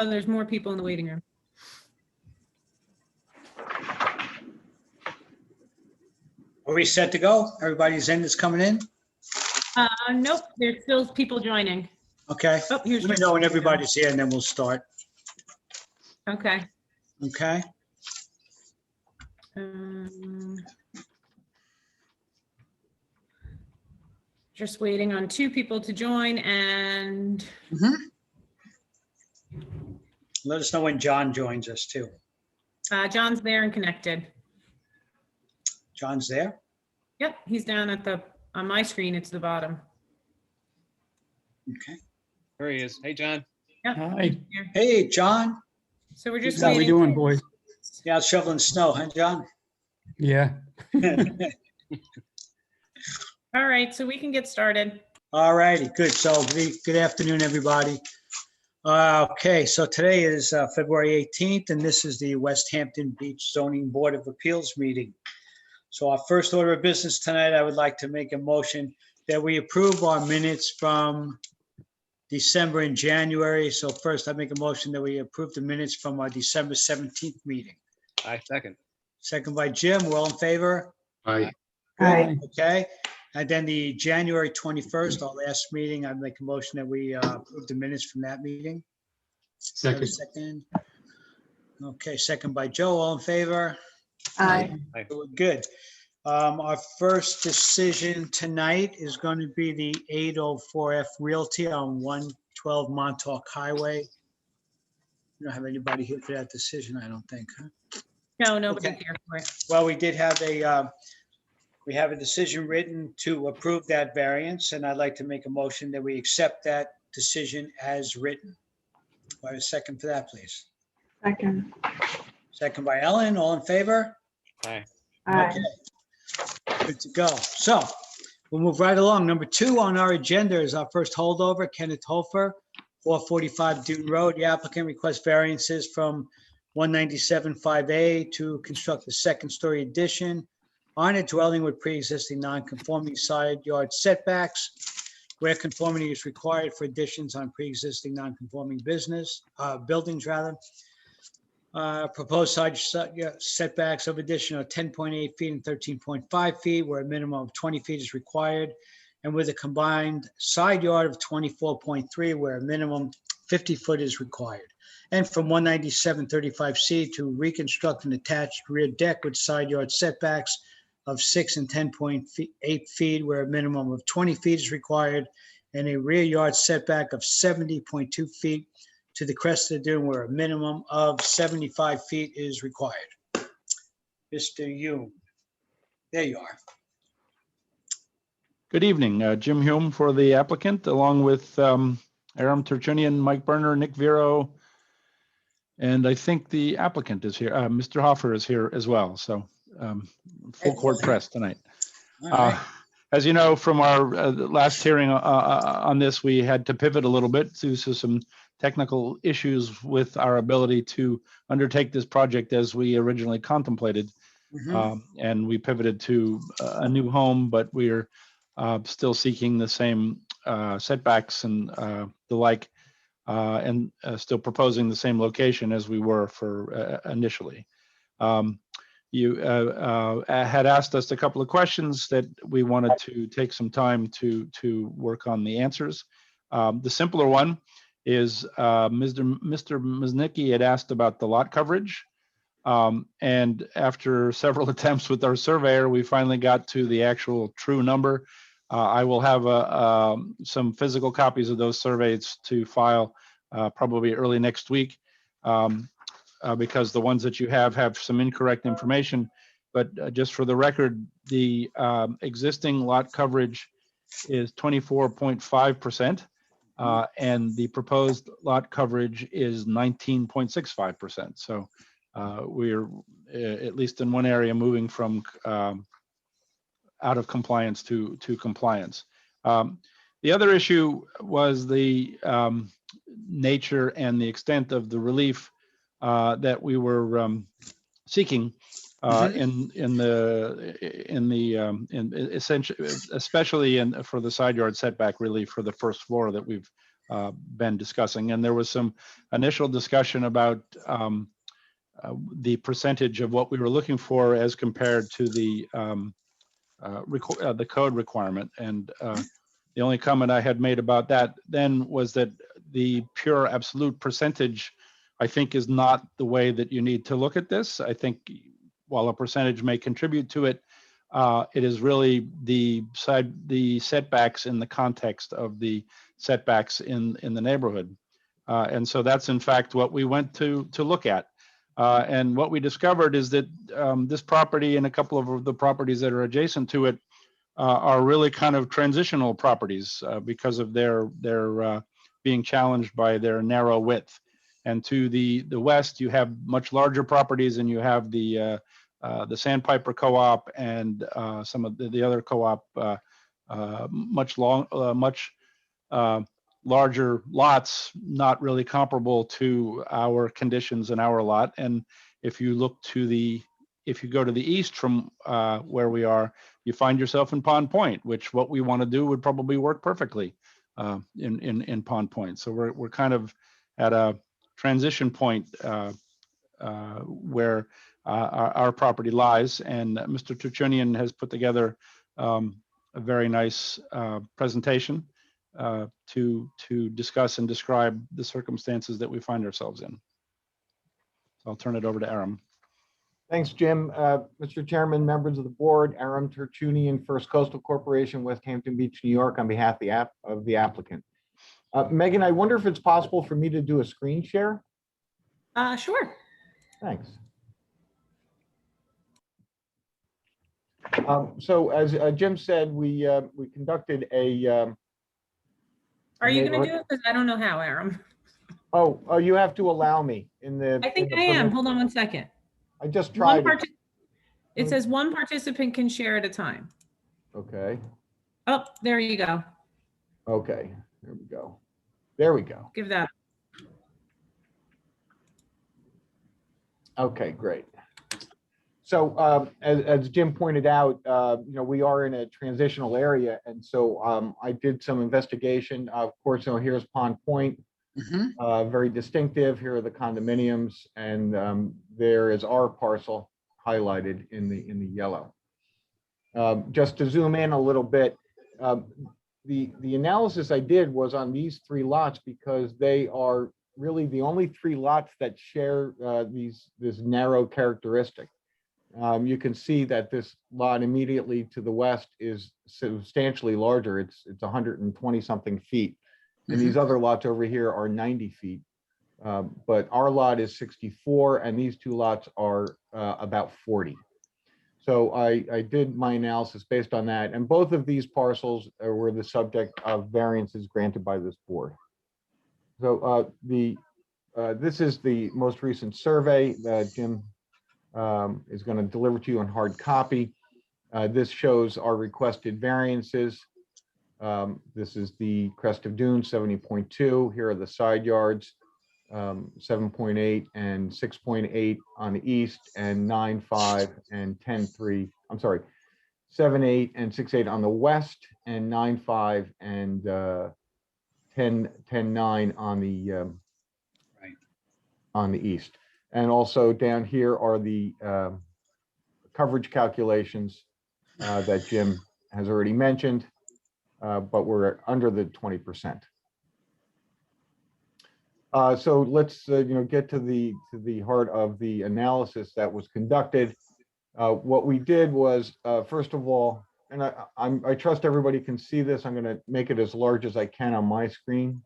Oh, there's more people in the waiting room. Are we set to go? Everybody's in that's coming in? Nope, there's still people joining. Okay. Oh, here's. Let me know when everybody's here and then we'll start. Okay. Okay. Just waiting on 2 people to join and Let us know when John joins us too. John's there and connected. John's there? Yep, he's down at on my screen, it's the bottom. Okay. There he is. Hey, John. Yep. Hi. Hey, John. So we're just How we waiting. doing, boys? Yeah, out shoveling snow, huh, John? Yeah. All right, so we can get started. All righty, good. So good afternoon, everybody. Okay, so today is February 18th, and this is the West Hampton Beach Zoning Board of Appeals meeting. So our first order of business tonight, I would like to make a motion that we approve our minutes from December and January. So first, I make a motion that we approve the minutes from our December 17th meeting. Hi, second. Second by Jim, we're all in favor? Hi. Good, okay. And then the January 21st, our last meeting, I'd make a motion that we approve the minutes from that meeting. Have a Second. second. Okay, second by Joe, all in favor? Aye. We're good. Our first decision tonight is going to be the 804F Realty on 112 Montauk Highway. We don't have anybody here for that decision, I don't think, huh? No, nobody's Okay. here for it. Well, we did have we have a decision written to approve that variance, and I'd like to make a motion that we accept that decision as written. Do I have a second for that, please? Second. Second by Ellen, all in favor? Hi. Aye. Okay. Good to go. So we'll move right along. Number 2 on our agenda is our first holdover, Kenneth Hofer, 445 Dune Road. The applicant requests variances from 197.5A to construct a second-story addition on a dwelling with pre-existing non-conforming side yard setbacks, where conformity is required for additions on pre-existing non-conforming buildings rather. Proposed side setbacks of addition are 10.8 feet and 13.5 feet, where a minimum of 20 feet is required, and with a combined side yard of 24.3, where a minimum 50 foot is required. And from 197.35C to reconstruct an attached rear deck with side yard setbacks of 6 and 10.8 feet, where a minimum of 20 feet is required, and a rear yard setback of 70.2 feet to the crest of the dune, where a minimum of 75 feet is required. Mr. Hume, there you are. Good evening. Jim Hume for the applicant, along with Aram Tertunian, Mike Berner, Nick Vero, and I think the applicant is here. Mr. Hoffer is here as well. So full court press tonight. All right. As you know, from our last hearing on this, we had to pivot a little bit due to some technical issues with our ability to undertake this project as we originally contemplated. And we pivoted to a new home, but we're still seeking the same setbacks and the like, and still proposing the same location as we were for initially. You had asked us a couple of questions that we wanted to take some time to work on the answers. The simpler one is Mr. Miznicki had asked about the lot coverage. And after several attempts with our surveyor, we finally got to the actual true number. I will have some physical copies of those surveys to file probably early next week. Because the ones that you have some incorrect information. But just for the record, the existing lot coverage is 24.5%, and the proposed lot coverage is 19.65%. So we're at least in one area moving from out of compliance to compliance. The other issue was the nature and the extent of the relief that we were seeking essentially for the side yard setback relief for the first floor that we've been discussing. And there was some initial discussion about the percentage of what we were looking for as compared to the code requirement. And the only comment I had made about that then was that the pure absolute percentage, I think, is not the way that you need to look at this. I think while a percentage may contribute to it, it is really the setbacks in the context of the setbacks in the neighborhood. And so that's in fact what we went to look at. And what we discovered is that this property and a couple of the properties that are adjacent to it are really kind of transitional properties because of their being challenged by their narrow width. And to the west, you have much larger properties, and you have the Sandpiper Co-op and some of the other co-op much larger lots, not really comparable to our conditions in our lot. And if you look if you go to the east from where we are, you find yourself in Pond Point, which what we want to do would probably work perfectly in Pond Point. So we're kind of at a transition point where our property lies, and Mr. Turchunian has put together a very nice presentation to discuss and describe the circumstances that we find ourselves in. So I'll turn it over to Aram. Thanks, Jim. Mr. Chairman, members of the board, Aram Turchunian, First Coastal Corporation, West Hampton Beach, New York, on behalf of the applicant. Megan, I wonder if it's possible for me to do a screen share? Sure. Thanks. So as Jim said, we conducted a. Are you going to do it? Because I don't know how, Aram. Oh, you have to allow me in the. I think I am. Hold on one second. I just tried. It says one participant can share at a time. Okay. Oh, there you go. Okay, there we go. There we go. Give that. Okay, great. So as Jim pointed out, we are in a transitional area. And so I did some investigation. Of course, here's Pond Point, very distinctive. Here are the condominiums, and there is our parcel highlighted in the yellow. Just to zoom in a little bit, the analysis I did was on these three lots because they are really the only three lots that share this narrow characteristic. You can see that this lot immediately to the west is substantially larger. It's 120 something feet. And these other lots over here are 90 feet. But our lot is 64 and these two lots are about 40. So I did my analysis based on that. And both of these parcels were the subject of variances granted by this board. So this is the most recent survey that Jim is going to deliver to you in hard copy. This shows our requested variances. This is the Crest of Dune 70.2. Here are the side yards, 7.8 and 6.8 on the east, and 9.5 and 10.3. I'm sorry, 7.8 and 6.8 on the west, and 9.5 and 10.9 on the on the east. And also down here are the coverage calculations that Jim has already mentioned, but we're under the 20%. So let's get to the heart of the analysis that was conducted. What we did was, first of all, and I trust everybody can see this. I'm going to make it as large as I can on my screen.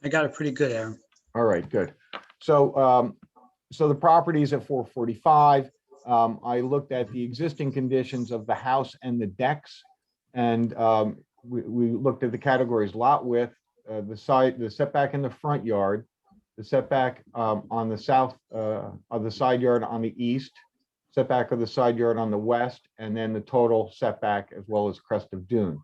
I got it pretty good, Aaron. All right, good. So, so the properties at 445, I looked at the existing conditions of the house and the decks, and we looked at the categories: lot width, the setback in the front yard, the setback on the south of the side yard on the east, setback of the side yard on the west, and then the total setback as well as Crest of Dune.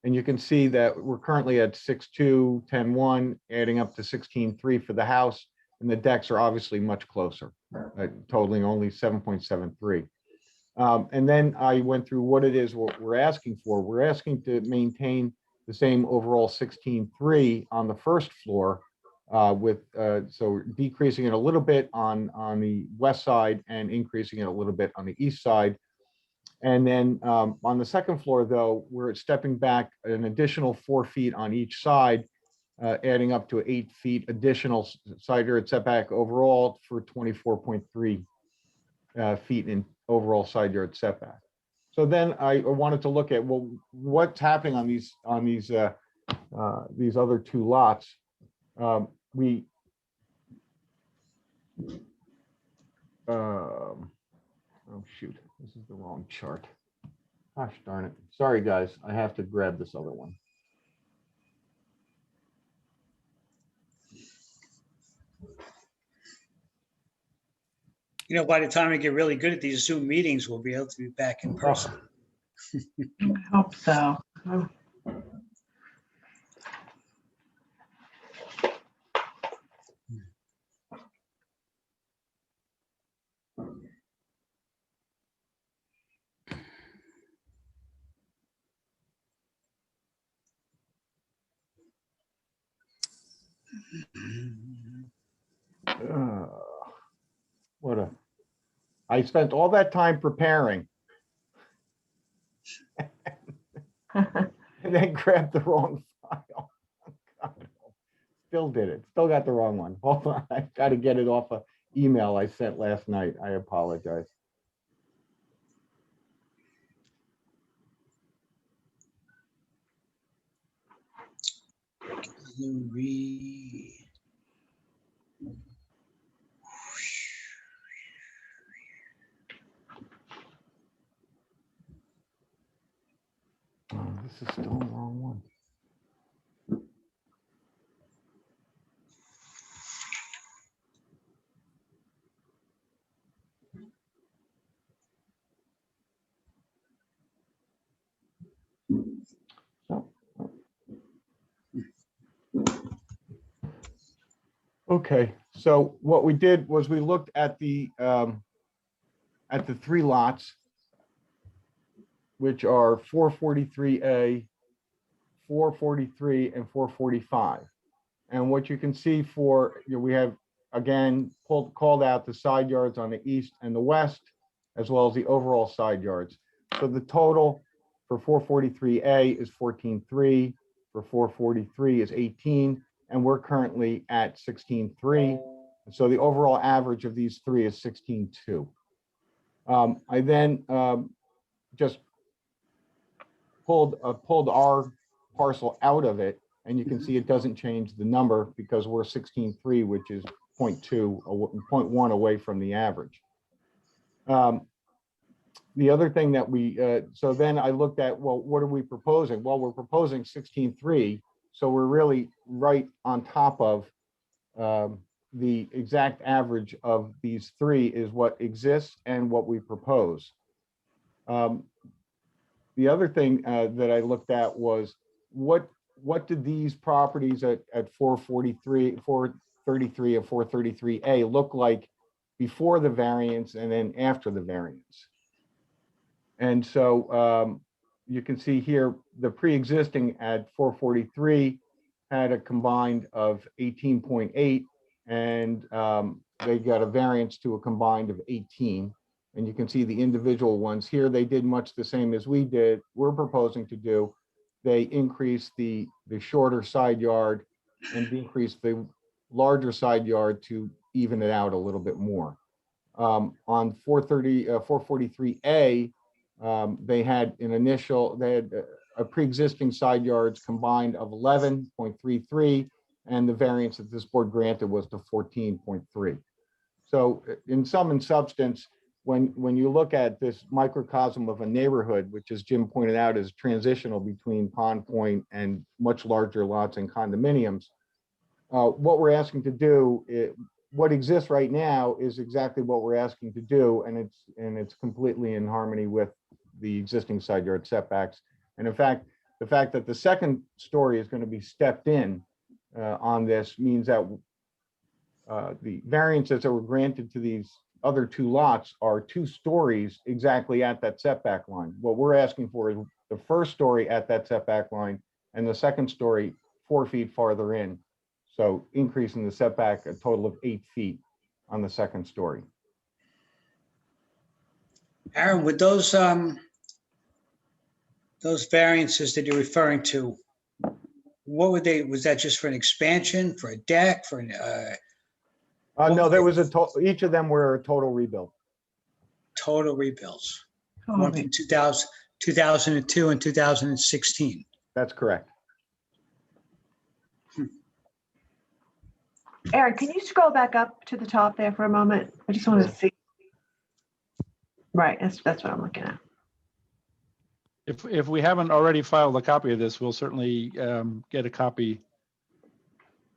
And you can see that we're currently at 6.2, 10.1, adding up to 16.3 for the house, and the decks are obviously much closer, totaling only 7.73. And then I went through what it is what we're asking for. We're asking to maintain the same overall 16.3 on the first floor, so decreasing it a little bit on the west side and increasing it a little bit on the east side. And then on the second floor, though, we're stepping back an additional 4 feet on each side, adding up to 8 feet additional side yard setback overall for 24.3 feet in overall side yard setback. So then I wanted to look at, well, what's happening on these other 2 lots. Oh shoot, this is the wrong chart. Gosh darn it. Sorry, guys. I have to grab this other one. You know, by the time we get really good at these Zoom meetings, we'll be able to be back in person. I hope so. Oh, I spent all that time preparing and then grabbed the wrong file. God. Still did it. Still got the wrong one. Hold on. I got to get it off an email I sent last night. I apologize. Oh, this is still the wrong one. Okay, so what we did was we looked at the 3 lots, which are 443A, 443, and 445. And what you can see for, we have, again, called out the side yards on the east and the west, as well as the overall side yards. So the total for 443A is 14.3, for 443 is 18, and we're currently at 16.3. So the overall average of these 3 is 16.2. I then just pulled our parcel out of it, and you can see it doesn't change the number because we're 16.3, which is 0.1 away from the average. The other thing that so then I looked at, well, what are we proposing? Well, we're proposing 16.3, so we're really right on top of the exact average of these 3 is what exists and what we propose. The other thing that I looked at was what did these properties at 443, 433, and 433A look like before the variance and then after the variance? And so you can see here the pre-existing at 443 had a combined of 18.8, and they got a variance to a combined of 18. And you can see the individual ones here. They did much the same as we did. We're proposing to do. They increased the shorter side yard and decreased the larger side yard to even it out a little bit more. On 443A, they had a pre-existing side yards combined of 11.33, and the variance that this board granted was to 14.3. So in sum and substance, when you look at this microcosm of a neighborhood, which as Jim pointed out is transitional between Pond Point and much larger lots and condominiums, what we're asking to do, what exists right now is exactly what we're asking to do, and it's completely in harmony with the existing side yard setbacks. And in fact, the fact that the second story is going to be stepped in on this means that the variances that were granted to these other 2 lots are 2 stories exactly at that setback line. What we're asking for is the first story at that setback line and the second story 4 feet farther in. So increasing the setback a total of 8 feet on the second story. Aaron, with those variances that you're referring to, what were they, was that just for an expansion, for a deck, for an, No, there was each of them were a total rebuild. total rebuilds? One Totally. from 2002 and 2016. That's correct. Aaron, can you scroll back up to the top there for a moment? I just want to see. Right, that's what I'm looking at. If we haven't already filed a copy of this, we'll certainly get a copy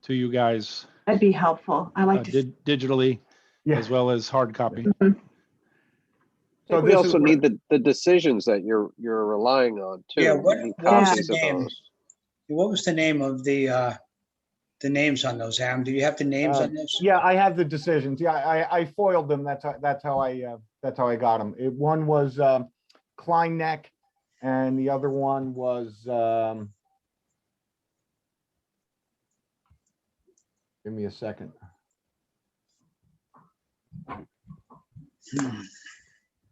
to you guys That'd be helpful. I like to. digitally Yeah. as well as hard copy. So We this also is need the decisions that you're relying on too. Yeah, We what need was copies the of name? those. What was the name of the names on those, Aaron? Do you have the names on those? Yeah, I have the decisions. Yeah, I foiled them. That's how I got them. One was Klein Neck, and the other one was give me a second.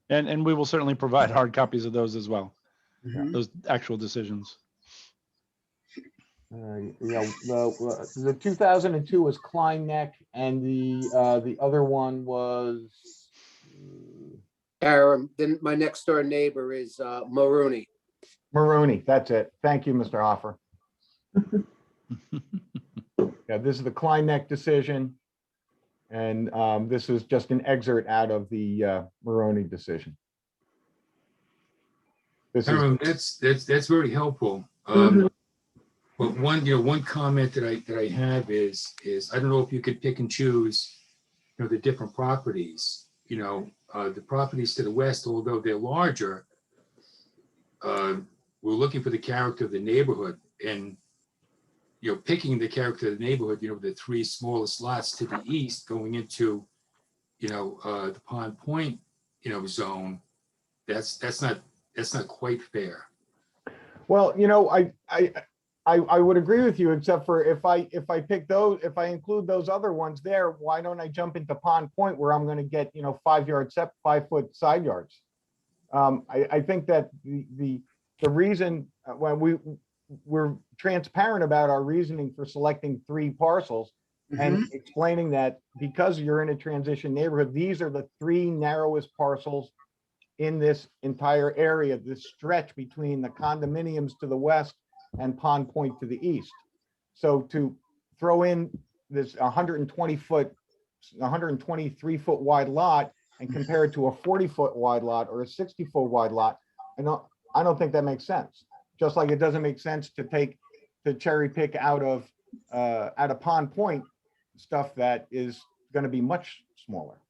And we will certainly provide hard copies of those as well, Mhm. those actual decisions. Yeah, the 2002 was Klein Neck, and the other one was Aaron, then my next door neighbor is Maroney. Maroney. That's it. Thank you, Mr. Hoffer. Yeah, this is the Klein Neck decision. And this is just an excerpt out of the Maroney decision. This is, Aaron, that's very helpful. But one comment that I have is I don't know if you could pick and choose, the different properties. The properties to the west, although they're larger, we're looking for the character of the neighborhood, and picking the character of the neighborhood. The three smallest lots to the east going into the Pond Point zone. That's not quite fair. well, I would agree with you, except for if I pick those, if I include those other ones there, why don't I jump into Pond Point where I'm going to get 5 foot side yards? I think that the reason when we're transparent about our reasoning for selecting 3 parcels and explaining that because you're in a transition neighborhood, these are the 3 narrowest parcels in this entire area, this stretch between the condominiums to the west and Pond Point to the east. So to throw in this 123 foot wide lot and compare it to a 40 foot wide lot or a 60 foot wide lot, I don't think that makes sense. Just like it doesn't make sense to cherry pick out of Pond Point stuff that is going to be much smaller.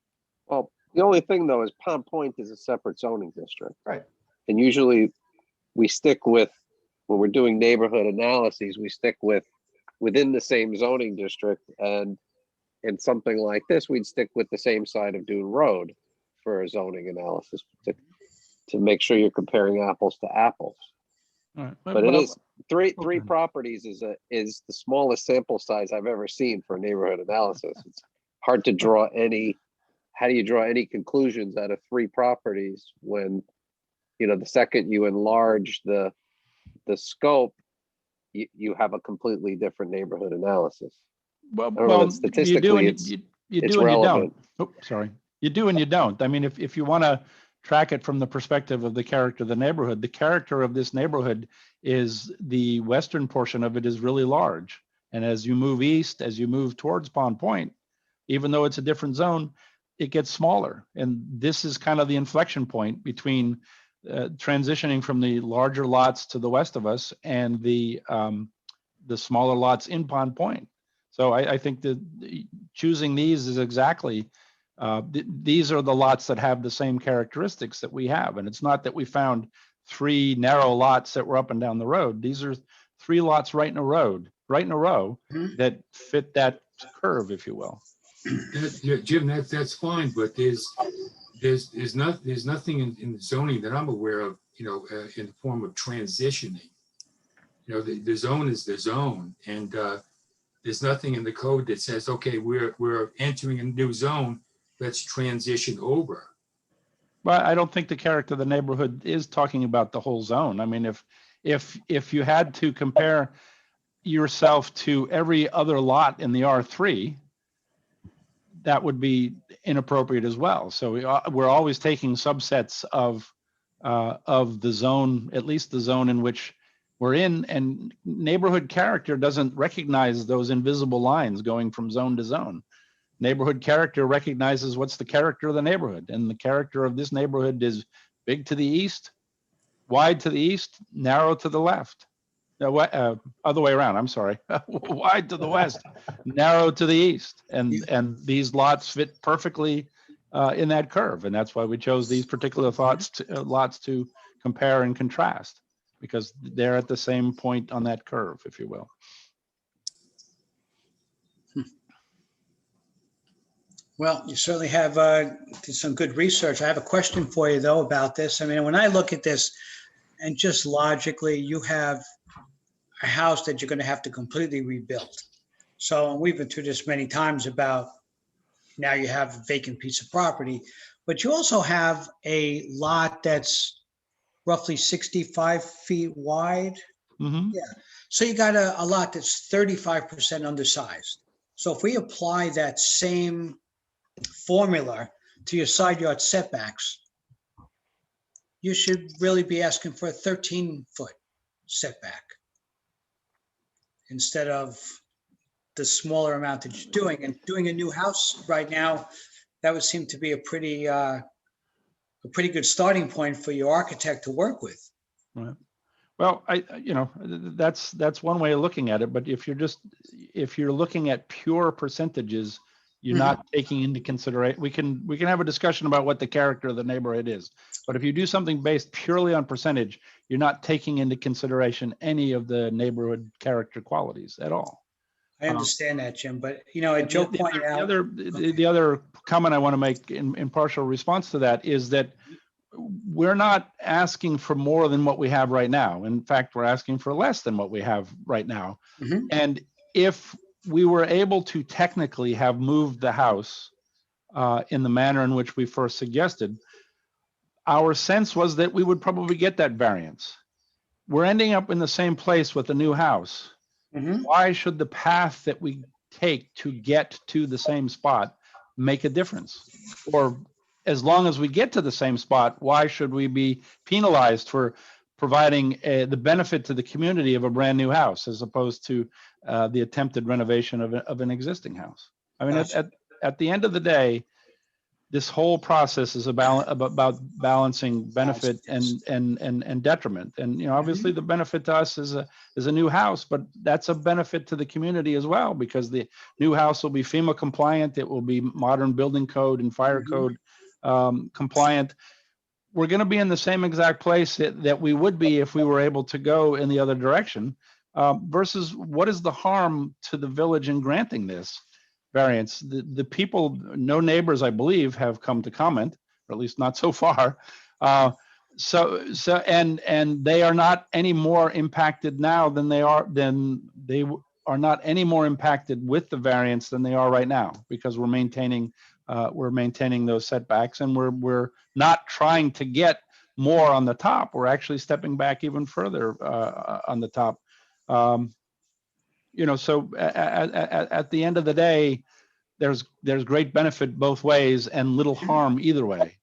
Well, the only thing though is Pond Point is a separate zoning district. Right. And usually we stick with, when we're doing neighborhood analyses, we stick within the same zoning district, and in something like this, we'd stick with the same side of Dune Road for a zoning analysis to make sure you're comparing apples to apples. All right. But it Well, is three okay. properties is the smallest sample size I've ever seen for a neighborhood analysis. It's hard to draw any. How do you draw any conclusions out of 3 properties when, the second you enlarge the scope, you have a completely different neighborhood analysis. Well, I don't know that statistically you it's do and you relevant. don't. Oh, sorry. You do and you don't. I mean, if you want to track it from the perspective of the character of the neighborhood, the character of this neighborhood is the western portion of it is really large. And as you move east, as you move towards Pond Point, even though it's a different zone, it gets smaller. And this is kind of the inflection point between transitioning from the larger lots to the west of us and the smaller lots in Pond Point. So I think that choosing these is exactly, these are the lots that have the same characteristics that we have. And it's not that we found 3 narrow lots that were up and down the road. These are 3 lots right in a row that fit that curve, if you will. Yeah, Jim, that's fine, but there's nothing in the zoning that I'm aware of, in the form of transitioning. You know, the zone is the zone, and there's nothing in the code that says, okay, we're entering a new zone, let's transition over. Well, I don't think the character of the neighborhood is talking about the whole zone. I mean, if you had to compare yourself to every other lot in the R3, that would be inappropriate as well. So we're always taking subsets of the zone, at least the zone in which we're in, and neighborhood character doesn't recognize those invisible lines going from zone to zone. Neighborhood character recognizes what's the character of the neighborhood, and the character of this neighborhood is big to the east, wide to the east, narrow to the left. Other way around, I'm sorry. Wide to the west, narrow to the east. And these lots fit perfectly in that curve. And that's why we chose these particular lots to compare and contrast, because they're at the same point on that curve, if you will. Well, you certainly have did some good research. I have a question for you, though, about this. I mean, when I look at this, and just logically, you have a house that you're going to have to completely rebuild. So we've been through this many times about now you have a vacant piece of property, but you also have a lot that's roughly 65 feet wide. Mm-hmm. Yeah. So you got a lot that's 35% undersized. So if we apply that same formula to your side yard setbacks, you should really be asking for a 13-foot setback instead of the smaller amount that you're doing. And doing a new house right now, that would seem to be a pretty good starting point for your architect to work with. Right. Well, that's one way of looking at it. But if you're looking at pure percentages, you're not taking into consideration. We can have a discussion about what the character of the neighborhood is. But if you do something based purely on percentage, you're not taking into consideration any of the neighborhood character qualities at all. I understand that, Jim, but Joe pointed out. The other comment I want to make in partial response to that is that we're not asking for more than what we have right now. In fact, we're asking for less than what we have right now. Mhm. And if we were able to technically have moved the house in the manner in which we first suggested, our sense was that we would probably get that variance. We're ending up in the same place with the new house. Mhm. Why should the path that we take to get to the same spot make a difference? Or as long as we get to the same spot, why should we be penalized for providing the benefit to the community of a brand new house as opposed to the attempted renovation of an existing house? I mean, Gotcha. at the end of the day, this whole process is about balancing benefit and detriment. And obviously the benefit to us is a new house, but that's a benefit to the community as well, because the new house will be FEMA compliant. It will be modern building code and fire code compliant. We're going to be in the same exact place that we would be if we were able to go in the other direction. Versus what is the harm to the village in granting this variance? The people, no neighbors, I believe, have come to comment, or at least not so far. And they are not any more impacted now than they are not any more impacted with the variance than they are right now, because we're maintaining those setbacks, and we're not trying to get more on the top. We're actually stepping back even further on the top. So at the end of the day, there's great benefit both ways and little harm either way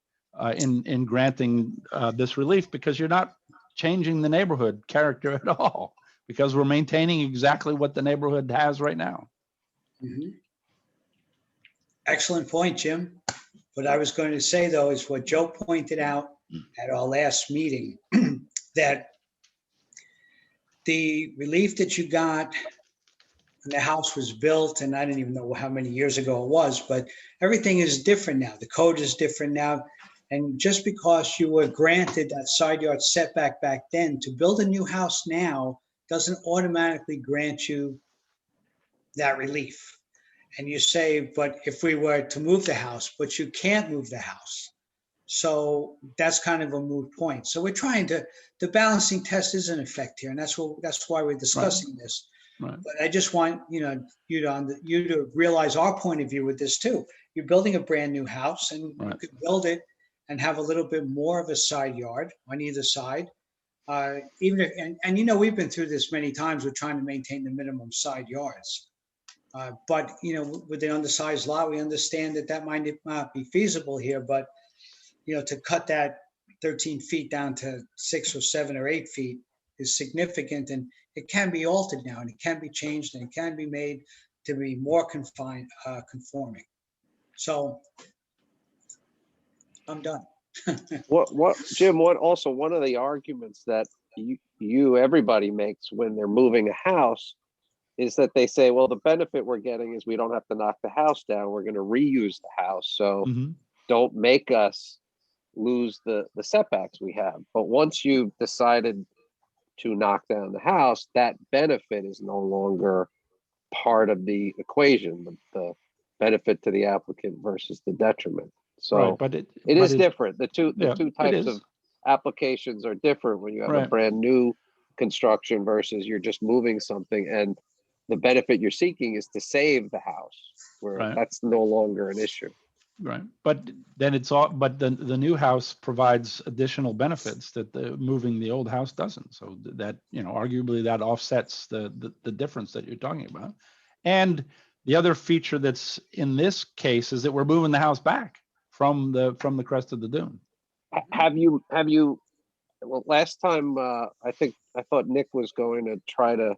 in granting this relief, because you're not changing the neighborhood character at all, because we're maintaining exactly what the neighborhood has right now. Mhm. Excellent point, Jim. What I was going to say, though, is what Joe pointed out at our last meeting, that the relief that you got when the house was built, and I didn't even know how many years ago it was, but everything is different now. The code is different now. And just because you were granted that side yard setback back then, to build a new house now doesn't automatically grant you that relief. And you say, but if we were to move the house, but you can't move the house. So that's kind of a moot point. So we're trying to, the balancing test is in effect here, and that's why we're discussing this. Right. But I just want, you to realize our point of view with this too. You're building a brand new house, and you Right. could build it and have a little bit more of a side yard on either side. Even if, and we've been through this many times. We're trying to maintain the minimum side yards. But with the undersized lot, we understand that might not be feasible here, but to cut that 13 feet down to 6 or 7 or 8 feet is significant, and it can be altered now, and it can be changed, and it can be made to be more conforming. So I'm done. Jim, also one of the arguments that everybody makes when they're moving a house is that they say, well, the benefit we're getting is we don't have to knock the house down. We're going to reuse the house. So don't make us lose the setbacks we have. But once you've decided to knock down the house, that benefit is no longer part of the equation, the benefit to the applicant versus the detriment. So Right, but it is different. The two types is. of applications are different when you have a Right. brand new construction versus you're just moving something, and the benefit you're seeking is to save the house, where Right. that's no longer an issue. Right, but then but the new house provides additional benefits that moving the old house doesn't. So that, arguably that offsets the difference that you're talking about. And the other feature that's in this case is that we're moving the house back from the crest of the dune. Have you, well, last time, I thought Nick was going to try to,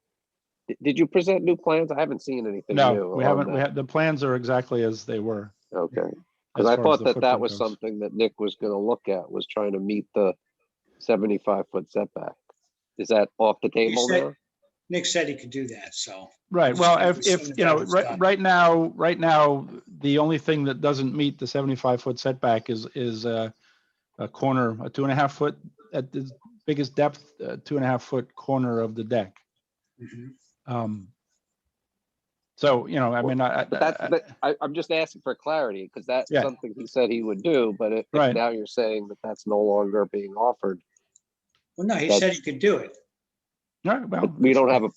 did you present new plans? I haven't seen anything new. No, we haven't. The plans are exactly as they were. Okay. As Because I far as thought the that footprint was goes. something that Nick was going to look at, was trying to meet the 75-foot setback. Is that off the table now? Nick said he could do that, so. Right. Well, As if soon as that was done. right now, the only thing that doesn't meet the 75-foot setback is a corner, a 2.5 foot at the biggest depth, 2.5 foot corner of the deck. Mhm. So, I mean, I'm just asking for clarity, because that's Yeah. something he said he would do, but if Right. now you're saying that that's no longer being offered, Well, no, he said he could do it. all right, well, but we don't have a He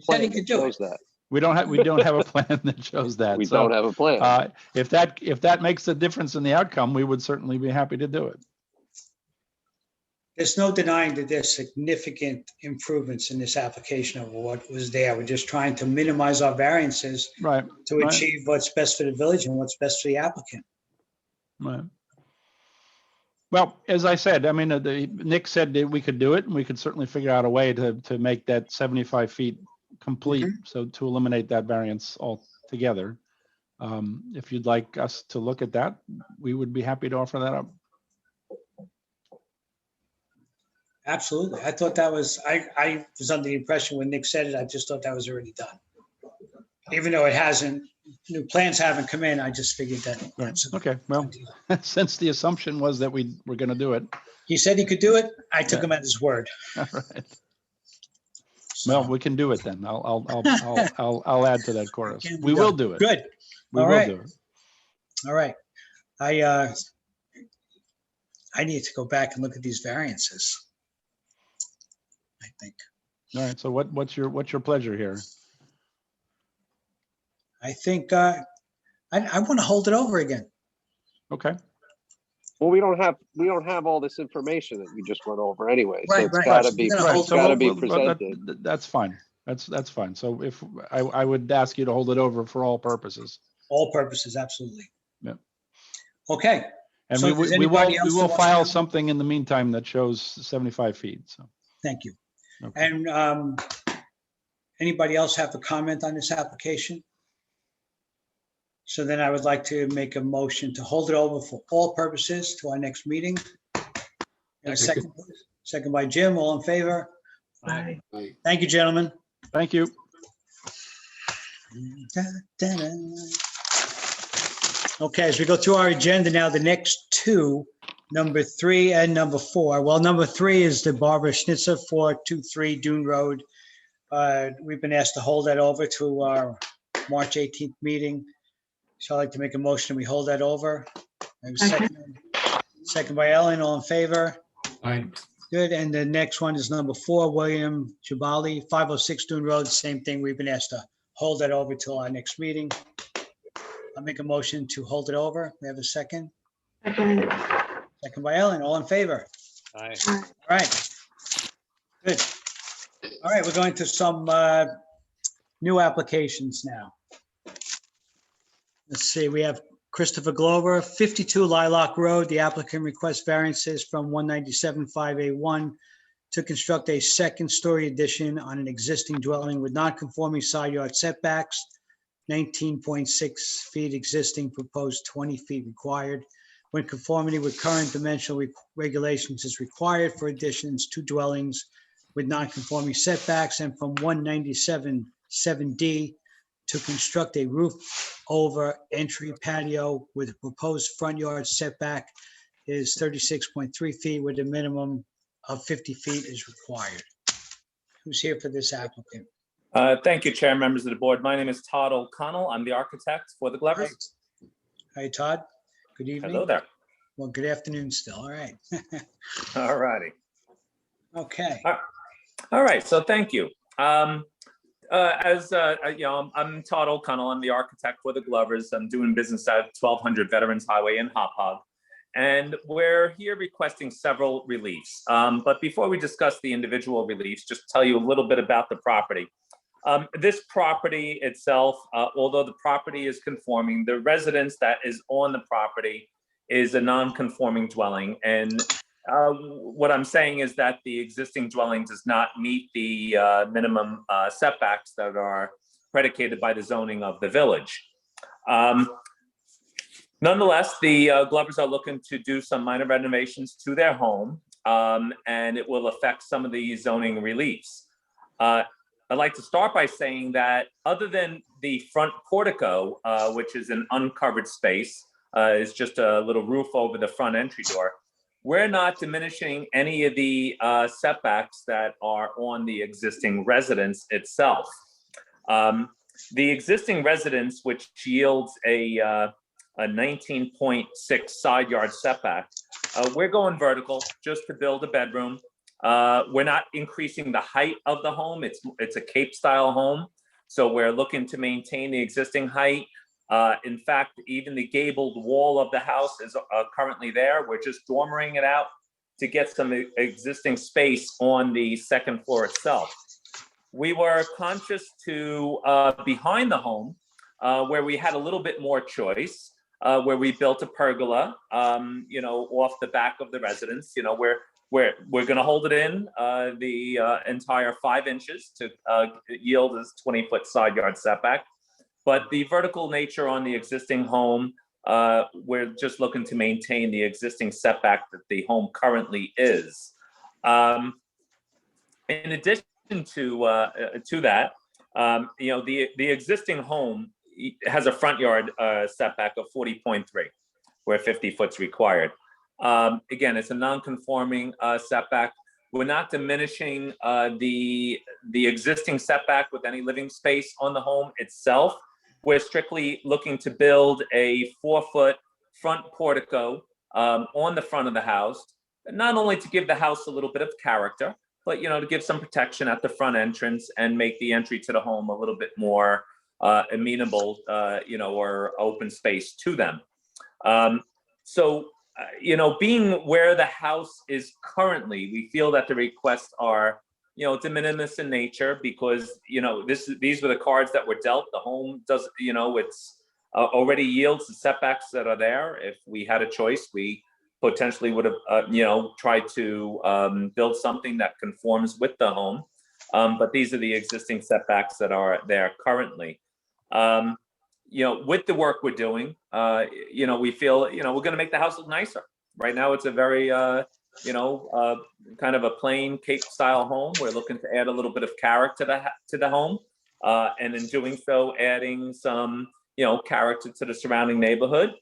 said he plan could that do it. shows that. we don't have a plan that shows that. We So, don't have a plan. if that makes a difference in the outcome, we would certainly be happy to do it. There's no denying that there's significant improvements in this application over what was there. We're just trying to minimize our variances Right. to Right. achieve what's best for the village and what's best for the applicant. Right. Well, as I said, I mean, Nick said that we could do it, and we could certainly figure out a way to make that 75 feet complete, so to eliminate that variance altogether. If you'd like us to look at that, we would be happy to offer that up. Absolutely. I thought that was, I was under the impression when Nick said it, I just thought that was already done. Even though it hasn't, new plans haven't come in, I just figured that. Right. that's a Okay, well, done deal. since the assumption was that we were going to do it. He said he could do it. I took Yeah. him at his word. All right. So, Well, we can do it then. I'll add to that chorus. can be We will done. do it. Good. We All will right. do it. All right. I need to go back and look at these variances. I think. All right. So what's your pleasure here? I think I want to hold it over again. Okay. Well, we don't have all this information that we just went over anyway. So Right, it's right. gotta be, We're gonna Right. hold it's gotta be well, presented. that's fine. That's fine. So if I would ask you to hold it over for all purposes. All purposes, absolutely. Yep. Okay. And So we does will, we anybody else that will wants to file comment? something in the meantime that shows 75 feet. So, Thank you. okay. And anybody else have a comment on this application? So then I would like to make a motion to hold it over for all purposes to our next meeting. And a second, second by Jim, all in favor? Aye. Thank you, gentlemen. Thank you. Okay, as we go through our agenda now, the next two, number 3 and number 4. Well, number 3 is the Barbara Schnitzer 423 Dune Road. We've been asked to hold that over to our March 18th meeting. So I'd like to make a motion, we hold that over. I have a second. Second by Ellen, all in favor? Aye. Good, and the next one is number 4, William Jabali, 506 Dune Road, same thing. We've been asked to hold that over till our next meeting. I'll make a motion to hold it over. We have a second. Second. Second by Ellen, all in favor? Aye. All right. Good. All right, we're going to some new applications now. Let's see, we have Christopher Glover, 52 Lilac Road. The applicant requests variances from 197.5A1 to construct a second-story addition on an existing dwelling with non-conforming side yard setbacks, 19.6 feet existing, proposed 20 feet required. When conformity with current dimensional regulations is required for additions to dwellings with non-conforming setbacks, and from 197.7D to construct a roof over entry patio with a proposed front yard setback is 36.3 feet with a minimum of 50 feet is required. Who's here for this applicant? Thank you, Chair, members of the board. My name is Todd O'Connell. I'm the architect for the Glovers. Hi, Todd. Good evening. Hello there. Well, good afternoon still. All right. All righty. Okay. All right, so thank you. I'm Todd O'Connell. I'm the architect for the Glovers. I'm doing business at 1200 Veterans Highway in Hauppauge. And we're here requesting several reliefs. But before we discuss the individual reliefs, just tell you a little bit about the property. This property itself, although the property is conforming, the residence that is on the property is a non-conforming dwelling. And what I'm saying is that the existing dwelling does not meet the minimum setbacks that are predicated by the zoning of the village. Nonetheless, the Glovers are looking to do some minor renovations to their home, and it will affect some of the zoning reliefs. I'd like to start by saying that other than the front portico, which is an uncovered space, is just a little roof over the front entry door, we're not diminishing any of the setbacks that are on the existing residence itself. The existing residence, which yields a 19.6 side yard setback, we're going vertical just to build a bedroom. We're not increasing the height of the home. It's a Cape style home. So we're looking to maintain the existing height. In fact, even the gabled wall of the house is currently there. We're just dormering it out to get some existing space on the second floor itself. We were conscious to behind the home, where we had a little bit more choice, where we built a pergola, off the back of the residence. We're going to hold it in the entire 5 inches to yield as 20-foot side yard setback. But the vertical nature on the existing home, we're just looking to maintain the existing setback that the home currently is. In addition to that, the existing home has a front yard setback of 40.3, where 50 foot's required. Again, it's a non-conforming setback. We're not diminishing the existing setback with any living space on the home itself. We're strictly looking to build a 4-foot front portico on the front of the house, not only to give the house a little bit of character, but to give some protection at the front entrance and make the entry to the home a little bit more amenable, or open space to them. Being where the house is currently, we feel that the requests are, de minimis in nature because, these were the cards that were dealt. The home does, it's already yields the setbacks that are there. If we had a choice, we potentially would have, tried to build something that conforms with the home. But these are the existing setbacks that are there currently. With the work we're doing, we feel, we're going to make the house look nicer. Right now, it's a very, kind of a plain Cape style home. We're looking to add a little bit of character to the home. And in doing so, adding some, character to the surrounding neighborhood.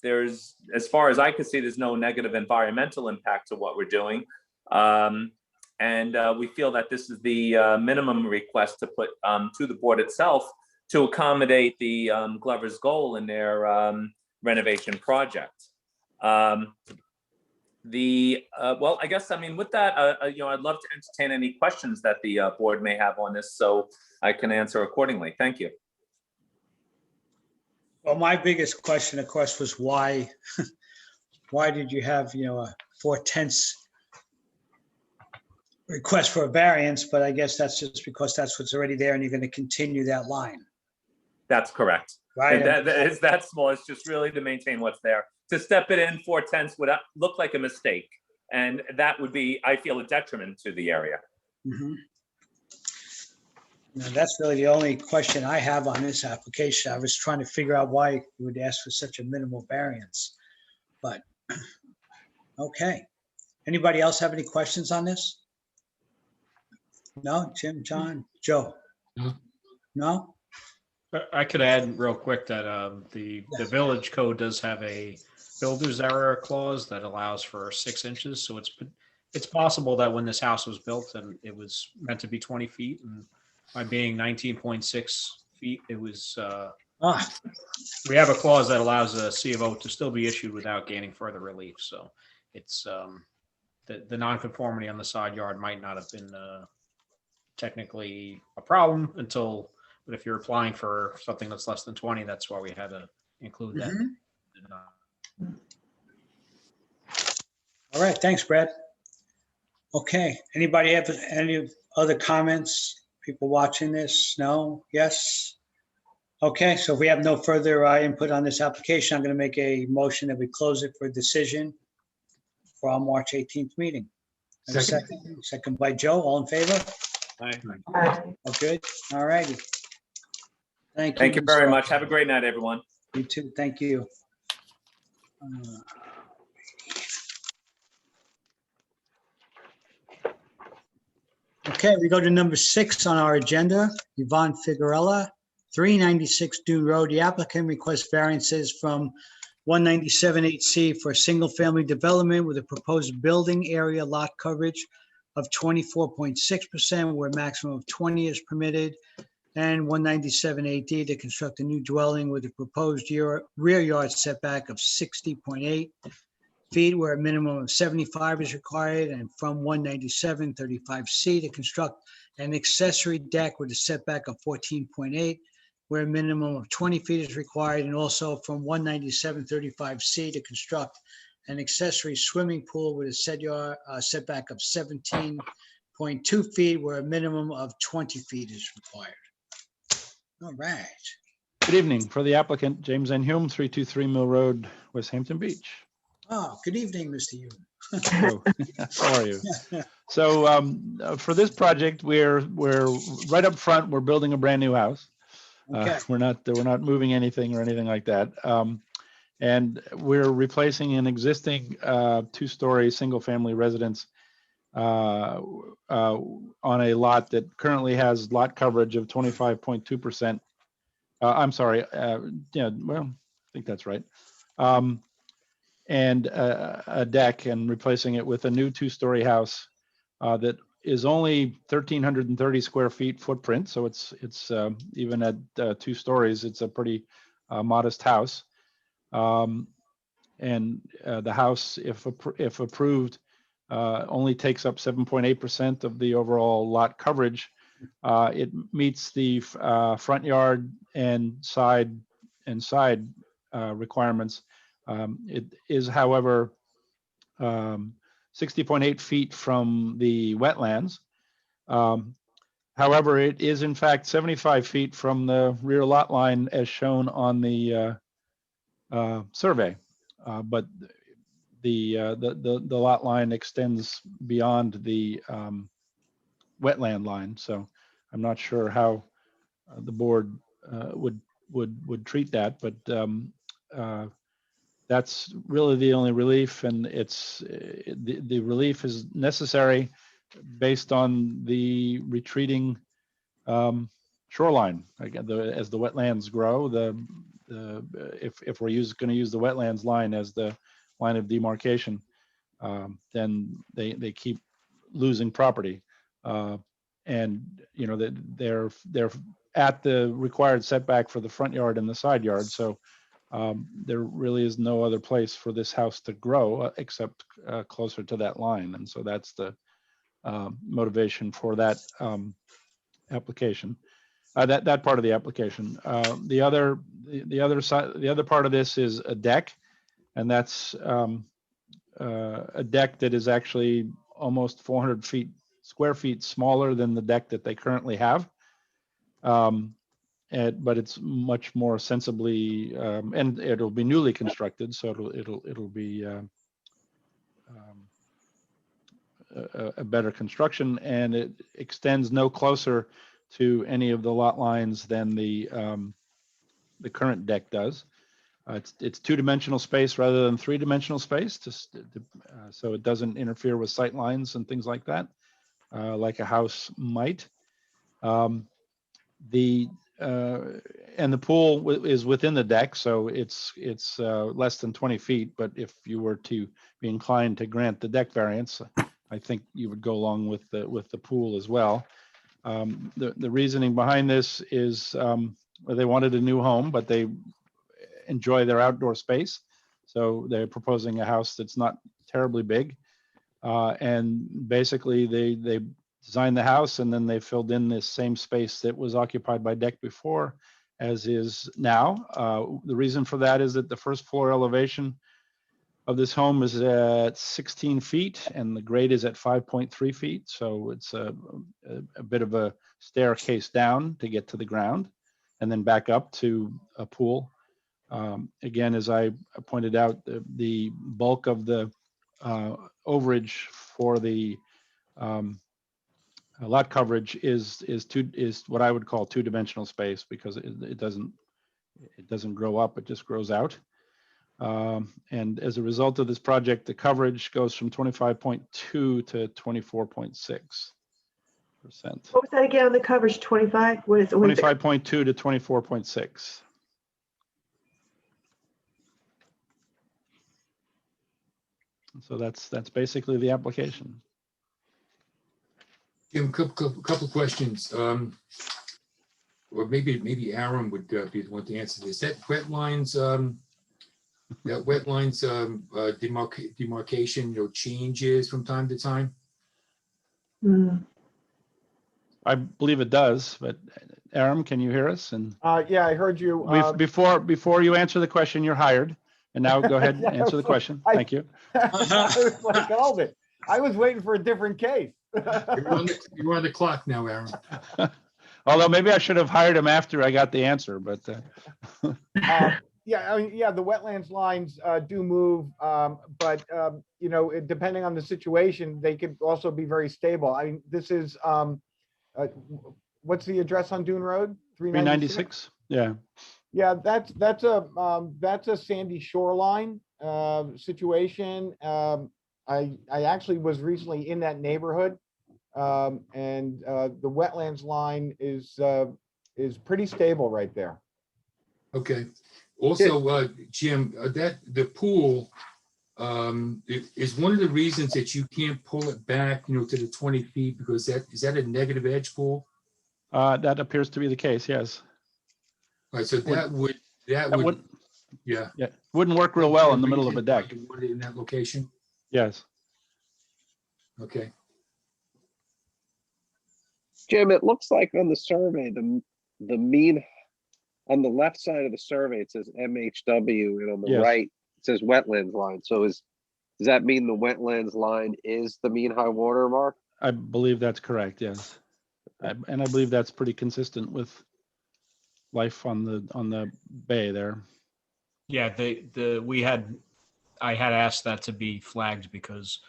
There's, as far as I can see, there's no negative environmental impact to what we're doing. And we feel that this is the minimum request to put to the board itself to accommodate the Glover's goal in their renovation project. Well, I guess, I mean, with that, I'd love to entertain any questions that the board may have on this, so I can answer accordingly. Thank you. Well, my biggest question, of course, was why, why did you have, a 4/10 request for a variance? But I guess that's just because that's what's already there and you're going to continue that line, That's correct. right? It's that small. It's just really to maintain what's there. To step it in 4/10 would look like a mistake. And that would be, I feel, a detriment to the area. Mhm. Now, that's really the only question I have on this application. I was trying to figure out why you would ask for such a minimal variance. But, okay. Anybody else have any questions on this? No, Jim, John, Joe? No. No? I could add real quick that the village code does have a builder's error clause that allows for 6 inches. So it's possible that when this house was built and it was meant to be 20 feet, and by being 19.6 feet, it was, we have a clause that allows a C of O to still be issued without gaining further relief. So it's the nonconformity on the side yard might not have been technically a problem until, but if you're applying for something that's less than 20, that's why we had to include that. All right, thanks, Brad. Okay, anybody have any other comments? People watching this? No? Yes? Okay, so if we have no further input on this application, I'm going to make a motion that we close it for decision for our March 18th meeting. And a Second. second by Joe, all in favor? Aye. Oh, good, all righty. Thank you. Thank you very much. Have a great night, everyone. You too, thank you. Okay, we go to number 6 on our agenda, Yvonne Figuerella, 396 Dune Road. The applicant requests variances from 197.8C for a single-family development with a proposed building area lot coverage of 24.6%, where a maximum of 20 is permitted, and 197.8D to construct a new dwelling with a proposed rear yard setback of 60.8 feet, where a minimum of 75 is required, and from 197.35C to construct an accessory deck with a setback of 14.8, where a minimum of 20 feet is required, and also from 197.35C to construct an accessory swimming pool with a setback of 17.2 feet, where a minimum of 20 feet is required. All right. Good evening. For the applicant, James N. Hume, 323 Mill Road, West Hampton Beach. Oh, good evening, Mr. Hume. So, how are you? So for this project, we're right up front. We're building a brand new house. Okay. We're not moving anything or anything like that. And we're replacing an existing 2-story single-family residence on a lot that currently has lot coverage of 25.2%. I'm sorry. Yeah, well, I think that's right. And a deck, and replacing it with a new 2-story house that is only 1,330 square feet footprint. So it's even at 2 stories, it's a pretty modest house. And the house, if approved, only takes up 7.8% of the overall lot coverage. It meets the front yard and side requirements. It is, however, 60.8 feet from the wetlands. However, it is in fact 75 feet from the rear lot line as shown on the survey. But the lot line extends beyond the wetland line. So I'm not sure how the board would treat that, but that's really the only relief, and it's the relief is necessary based on the retreating shoreline. Again, as the wetlands grow, if we're going to use the wetlands line as the line of demarcation, then they keep losing property, and they're at the required setback for the front yard and the side yard. So there really is no other place for this house to grow except closer to that line. And so that's the motivation for that application, that part of the application. The other side, the other part of this is a deck, and that's a deck that is actually almost 400 square feet smaller than the deck that they currently have. But it's much more sensibly, and it'll be newly constructed, so it'll be a better construction, and it extends no closer to any of the lot lines than the current deck does. It's two-dimensional space rather than three-dimensional space, so it doesn't interfere with sight lines and things like that, like a house might. And the pool is within the deck, so it's less than 20 feet. But if you were to be inclined to grant the deck variance, I think you would go along with the pool as well. The reasoning behind this is they wanted a new home, but they enjoy their outdoor space, so they're proposing a house that's not terribly big. And basically, they designed the house, and then they filled in this same space that was occupied by deck before, as is now. The reason for that is that the first floor elevation of this home is at 16 feet, and the grade is at 5.3 feet. So it's a bit of a staircase down to get to the ground, and then back up to a pool. Again, as I pointed out, the bulk of the overage for the lot coverage is what I would call two-dimensional space, because it doesn't grow up, it just grows out. And as a result of this project, the coverage goes from 25.2 to 24.6%. What was that again on the coverage? 25? What is it? 25.2 to 24.6. So that's basically the application. Jim, couple questions. Or maybe Aaron would be the one to answer this. That wetlands, demarcation, changes from time to time? I believe it does, but Aaron, can you hear us? And Yeah, I heard you. before you answer the question, you're hired. And now go ahead and Yeah, answer the question. Thank you. I was like, hold it. I was waiting for a different case. You're on the clock now, Aaron. Although maybe I should have hired him after I got the answer, but Yeah, I mean, yeah, the wetlands lines do move, but depending on the situation, they could also be very stable. I mean, this is what's the address on Dune Road? 396. Yeah. Yeah, that's a sandy shoreline situation. I actually was recently in that neighborhood, and the wetlands line is pretty stable right there. Okay. Also, Jim, that the pool is one of the reasons that you can't pull it back, to the 20 feet, because is that a negative edge pool? That appears to be the case. Yes. All right, so that would yeah. Wouldn't work real well in the middle of a deck. In that location. Yes. Okay. Jim, it looks like on the survey, the mean on the left side of the survey, it says MHW, and on the Yes. right, it says wetlands line. So does that mean the wetlands line is the mean high water mark? I believe that's correct. Yes. And I believe that's pretty consistent with life on the bay there. Yeah, I had asked that to be flagged because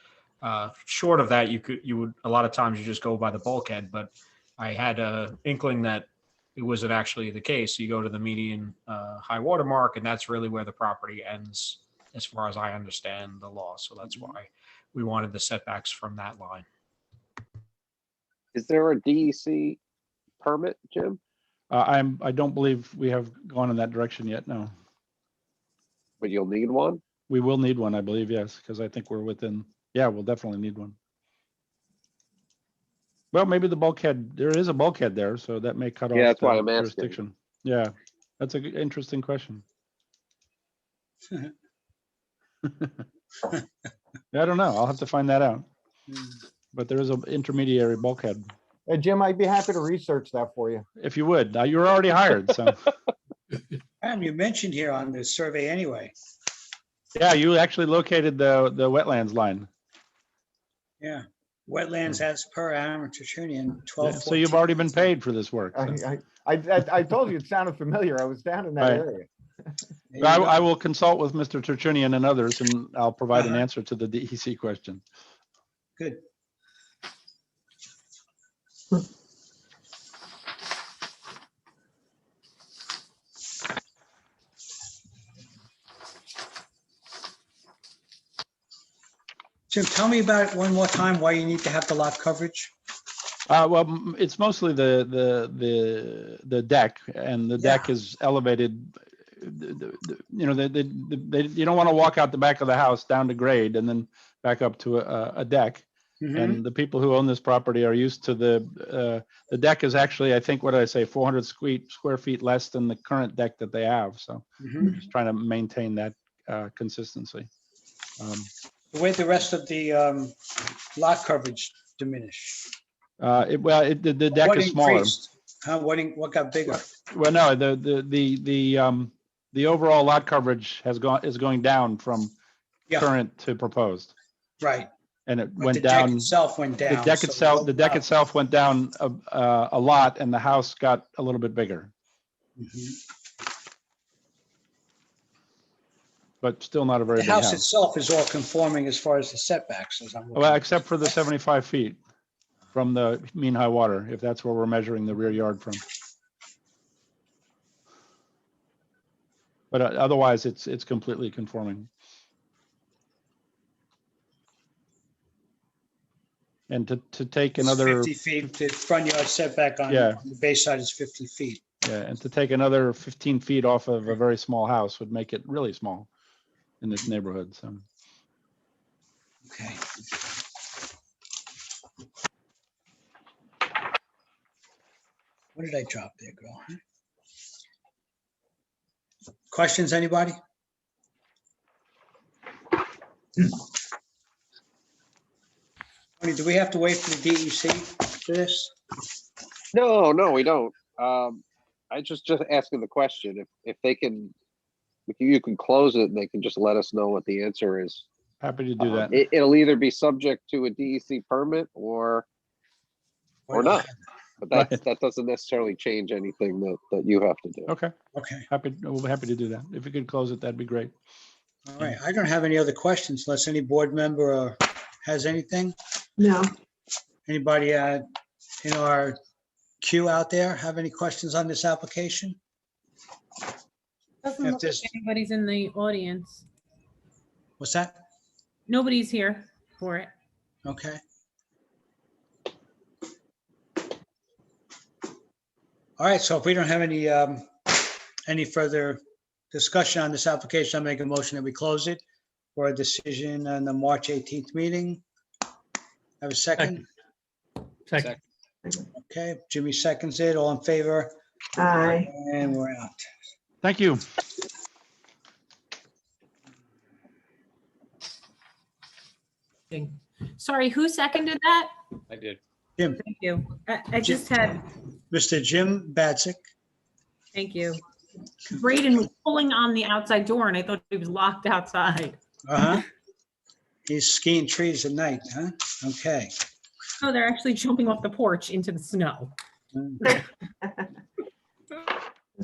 short of that, you would a lot of times you just go by the bulkhead, but I had a inkling that it wasn't actually the case. You go to the median high water mark, and that's really where the property ends, as far as I understand the law. So that's why we wanted the setbacks from that line. Is there a DEC permit, Jim? I don't believe we have gone in that direction yet. No. But you'll need one? We will need one, I believe, yes, because I think we're within. Yeah, we'll definitely need one. Well, maybe the bulkhead. There is a bulkhead there, so that may cut off. Yeah, that's why the I'm asking. jurisdiction. Yeah, that's an interesting question. I don't know. I'll have to find that out. But there is an intermediary bulkhead. Jim, I'd be happy to research that for you. If you would, you were already hired, so. You mentioned here on the survey anyway. Yeah, you actually located the wetlands line. Yeah, wetlands as per amateur Union, Yeah, 12. so you've already been paid for this work. so. I told you it sounded familiar. I was down in that Right. area. I will consult with Mr. Tertullian and others, and I'll provide an Uh-huh. answer to the DEC question. Good. Jim, tell me about it one more time, why you need to have the lot coverage. Well, it's mostly the deck, and the deck is elevated. You know, you don't want to walk out the back of the house down to grade and then back up to a deck. Mhm. And the people who own this property are used to the deck is actually, I think, what did I say, 400 square feet less than the current deck that they have. So Mhm. just trying to maintain that consistency. The way the rest of the lot coverage diminished. The deck What is smaller. increased? What got bigger? Well, no, the overall lot coverage is going down from Yeah. current to proposed, Right. and it But went the deck down. itself went The down. deck so itself, it the deck opened up. itself went down a lot, and the house got a little bit bigger, Mhm. but still not a very The big house house. itself is all conforming as far as the setbacks, as I'm looking. Well, at except for the 75 feet from the mean high water, if that's where we're measuring the rear yard from. But otherwise, it's completely conforming. And to take It's another, 50 feet, the front yard setback on Yeah. the base side is 50 feet. yeah, and to take another 15 feet off of a very small house would make it really small in this neighborhood, so. Okay. What did I drop there, girl? Huh? Questions, anybody? Tony, do we have to wait for the DEC for this? No, we don't. I just asking the question, if they can, if you can close it and they can just let us know what the answer is. Happy to do that. It'll either be subject to a DEC permit or not. But that doesn't necessarily change anything that you have to do. Okay, Okay, we'll be happy to do that. If you could close it, that'd be great. all right. I don't have any other questions unless any board member has anything. No. Anybody in our queue out there have any questions on this application? Doesn't If look like there's- anybody's in the audience. What's that? Nobody's here for it. Okay. All right, so if we don't have any further discussion on this application, I'll make a motion that we close it for a decision on the March 18th meeting. Have a second? Second. Okay, Jimmy seconds it. All in favor? Aye. And we're out. Thank you. Sorry, who seconded that? I did. Jim, Thank you. I just had, Mr. Jim Badzik. thank you. Braden was pulling on the outside door and I thought he was locked outside. Uh-huh. He's skiing trees at night, huh? Okay. No, they're actually jumping off the porch into the snow. As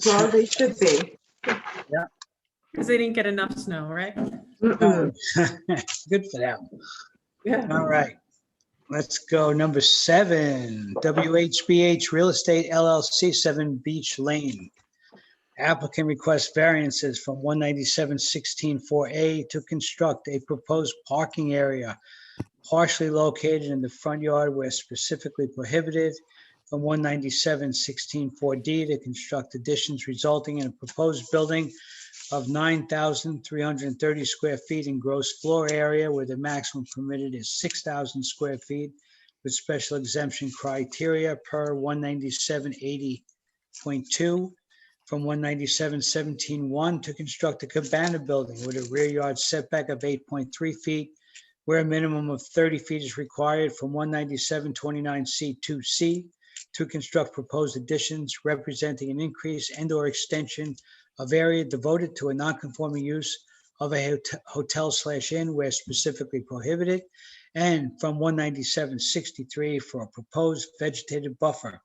well they should be. Because they didn't get enough snow, right? Mm-mm. Good for them. Yeah. All right. Let's go. Number 7, WHBH Real Estate LLC, 7 Beach Lane. Applicant requests variances from 197-16-4A to construct a proposed parking area partially located in the front yard where specifically prohibited, from 197-16-4D to construct additions resulting in a proposed building of 9,330 square feet in gross floor area where the maximum permitted is 6,000 square feet with special exemption criteria per 197-80.2 from 197-17-1 to construct a cabana building with a rear yard setback of 8.3 feet, where a minimum of 30 feet is required from 197-29C2C to construct proposed additions representing an increase and/or extension of area devoted to a non-conforming use of a hotel/inn where specifically prohibited, and from 197-63 for a proposed vegetative buffer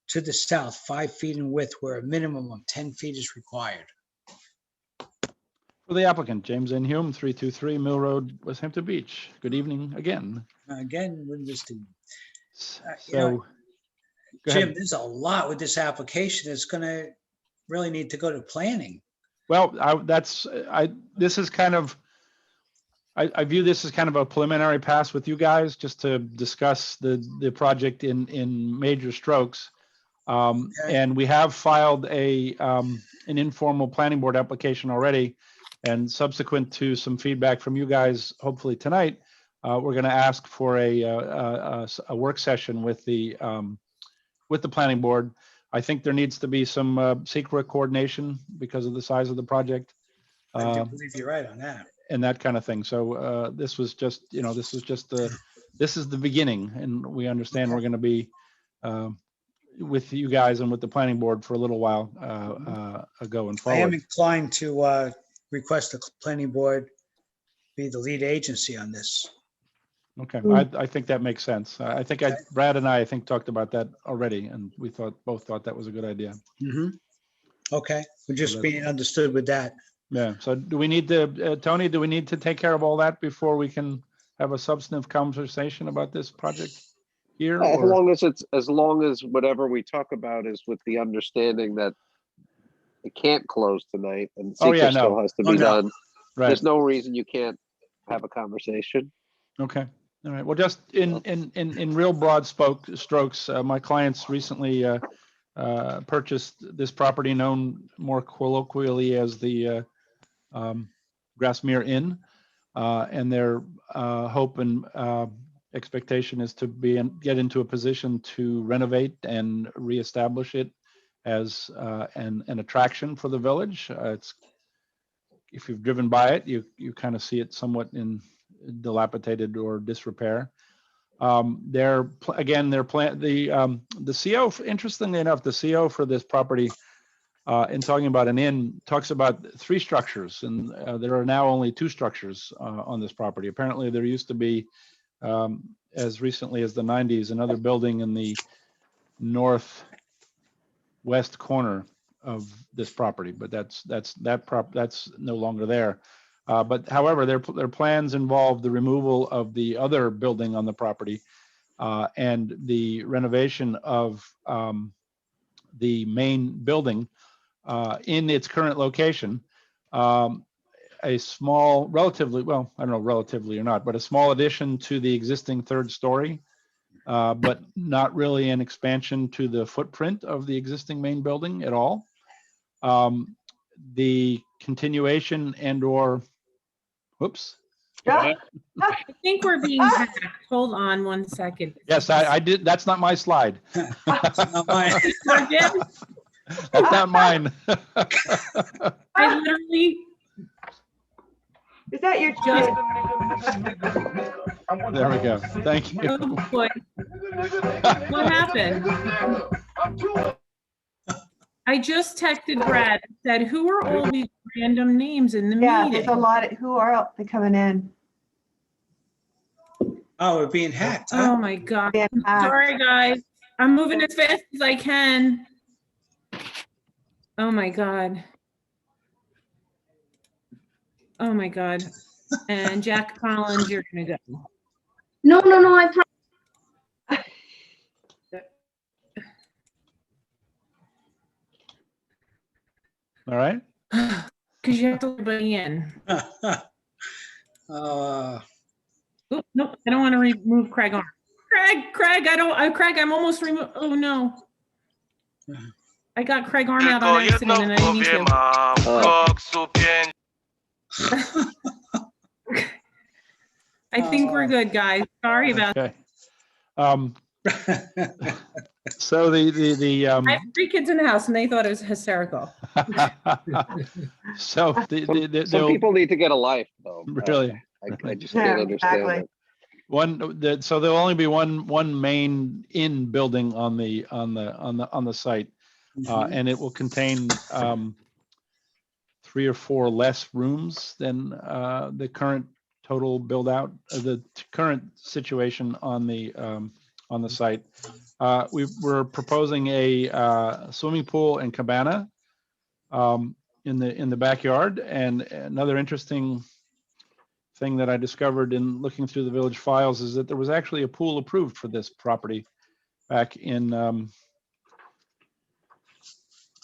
to the south, 5 feet in width, where a minimum of 10 feet is required. For the applicant, James N. Hume, 323 Mill Road, West Hampton Beach. Good evening again. Again, with Mr. you So, know, go Jim, ahead. there's a lot with this application. It's gonna really need to go to planning. Well, this is kind of, I view this as kind of a preliminary pass with you guys, just to discuss the project in major strokes. Okay. And we have filed an informal planning board application already. And subsequent to some feedback from you guys, hopefully tonight, we're going to ask for a work session with the planning board. I think there needs to be some secret coordination because of the size of the project. I do believe you're right on that. And that kind of thing. So this was just, this is the beginning, and we understand we're going to be with you guys and with the planning board for a little while going I am forward. inclined to request the planning board be the lead agency on this. Okay, I think that makes sense. I think Brad and I think talked about that already, and we both thought that was a good idea. Okay, we're just being understood with that. Yeah. So do we need to, Tony? Do we need to take care of all that before we can have a substantive conversation about this project here? As or- long as whatever we talk about is with the understanding that it can't close tonight and Oh, yeah, secret still no. has to Oh, be no. done. Right. There's no reason you can't have a conversation. Okay. All right. Well, just in real broad strokes, my clients recently purchased this property known more colloquially as the Grassmere Inn, and their hope and expectation is to get into a position to renovate and reestablish it as an attraction for the village. If you've driven by it, you kind of see it somewhat in dilapidated or disrepair. The CO, interestingly enough, the CO for this property, in talking about an inn, talks about 3 structures, and there are now only 2 structures on this property. Apparently, there used to be, as recently as the 90s, another building in the northwest corner of this property, but that's no longer there. But however, their plans involve the removal of the other building on the property and the renovation of the main building in its current location. A small, relatively, well, I don't know, relatively or not, but a small addition to the existing 3rd story, but not really an expansion to the footprint of the existing main building at all. The continuation and/or, whoops. Yeah. I think we're being hacked. Hold on one second. Yes, I did. That's not my slide. Not mine. That's not mine. I literally Is that your just, There we go. Thank you. oh boy, what happened? I just texted Brad and said, who are all these random names in the Yeah, there's meeting? a lot. Who are they coming in? Oh, we're being hacked, Oh huh? my God. Yeah. Sorry, guys. I'm moving as fast as I can. Oh my God. Oh my God. And Jack Collins, you're gonna go. No, I All right. Because you have to let everybody in. Oop, nope, I don't want to remove Craig on. Craig, I'm almost removed. Oh no. I got Craig arm out on accident and I didn't mean to. I think we're good, guys. Sorry about Okay. So the I have 3 kids in the house and they thought it was hysterical. so Some they'll people need to get a life, though. really I just Yeah, can't understand exactly. it. so there'll only be one main inn building on the site, Mhm. and it will contain 3 or 4 less rooms than the current total build out, the current situation on the site. We're proposing a swimming pool and cabana in the backyard. And another interesting thing that I discovered in looking through the village files is that there was actually a pool approved for this property back in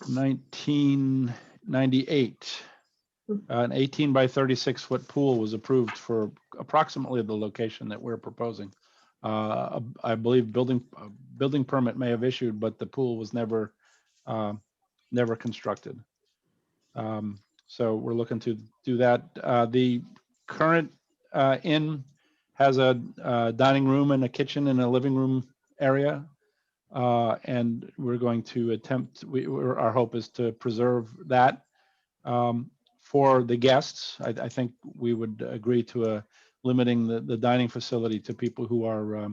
1998. An 18 by 36 foot pool was approved for approximately the location that we're proposing. I believe building permit may have issued, but the pool was never constructed. So we're looking to do that. The current inn has a dining room and a kitchen and a living room area. And we're going to attempt, our hope is to preserve that for the guests. I think we would agree to limiting the dining facility to people who are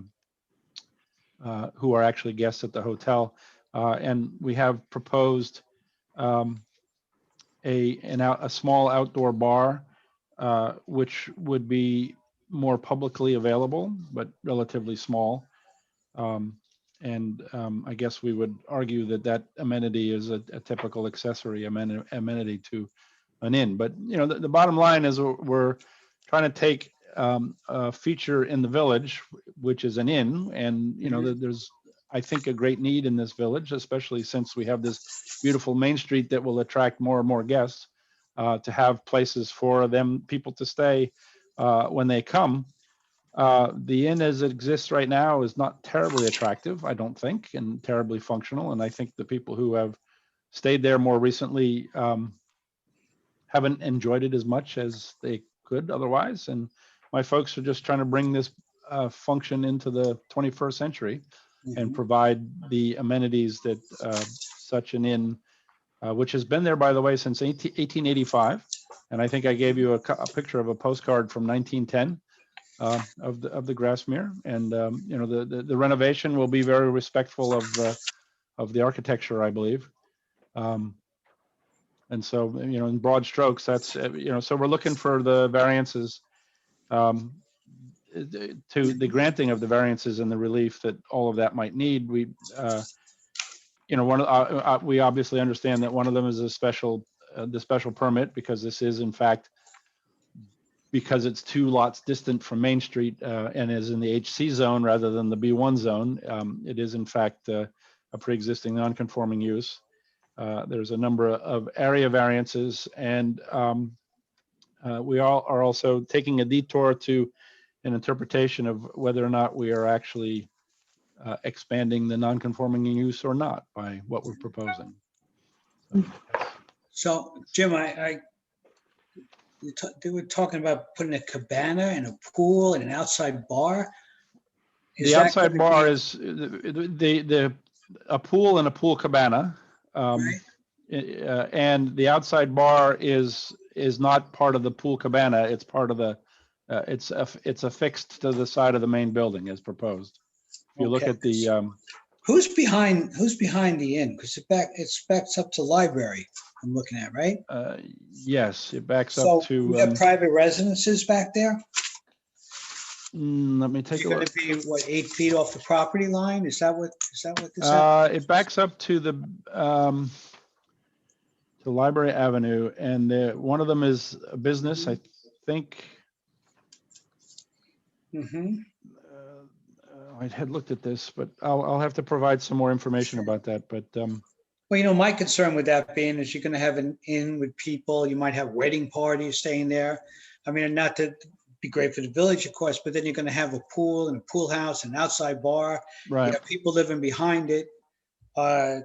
actually guests at the hotel. And we have proposed a small outdoor bar, which would be more publicly available, but relatively small. I guess we would argue that amenity is a typical accessory amenity to an inn. But the bottom line is we're trying to take a feature in the village, which is an inn, and there's, I think, a great need in this village, especially since we have this beautiful main street that will attract more and more guests, to have places for people to stay when they come. The inn as it exists right now is not terribly attractive, I don't think, and terribly functional. And I think the people who have stayed there more recently haven't enjoyed it as much as they could otherwise. And my folks are just trying to bring this function into the 21st century and provide the amenities that such an inn, which has been there, by the way, since 1885. And I think I gave you a picture of a postcard from 1910 of the Grassmere. And the renovation will be very respectful of the architecture, I believe. And so, in broad strokes, that's, so we're looking for the variances, to the granting of the variances and the relief that all of that might need. We obviously understand that one of them is the special permit, because this is, in fact, because it's 2 lots distant from Main Street and is in the HC zone rather than the B1 zone. It is, in fact, a pre-existing non-conforming use. There's a number of area variances, and we are also taking a detour to an interpretation of whether or not we are actually expanding the non-conforming use or not by what we're proposing. So, Jim, they were talking about putting a cabana and a pool and an outside bar. The outside bar is a pool and a pool cabana. Right. And the outside bar is not part of the pool cabana. It's part of the, it's affixed to the side of the main building as proposed. If you look at the, Who's behind the inn? Because it backs up to library, I'm looking at, right? yes, it backs So up to. we have private residences back there? Let me take a You're look. going to be, what, 8 feet off the property line? Is that what this is? It backs up to the to Library Avenue, and one of them is a business, I think. I had looked at this, but I'll have to provide some more information about that. But Well, my concern with that being is you're going to have an inn with people. You might have wedding parties staying there. I mean, not to be great for the village, of course, but then you're going to have a pool and a pool house, an outside bar. right. You have people living behind it. How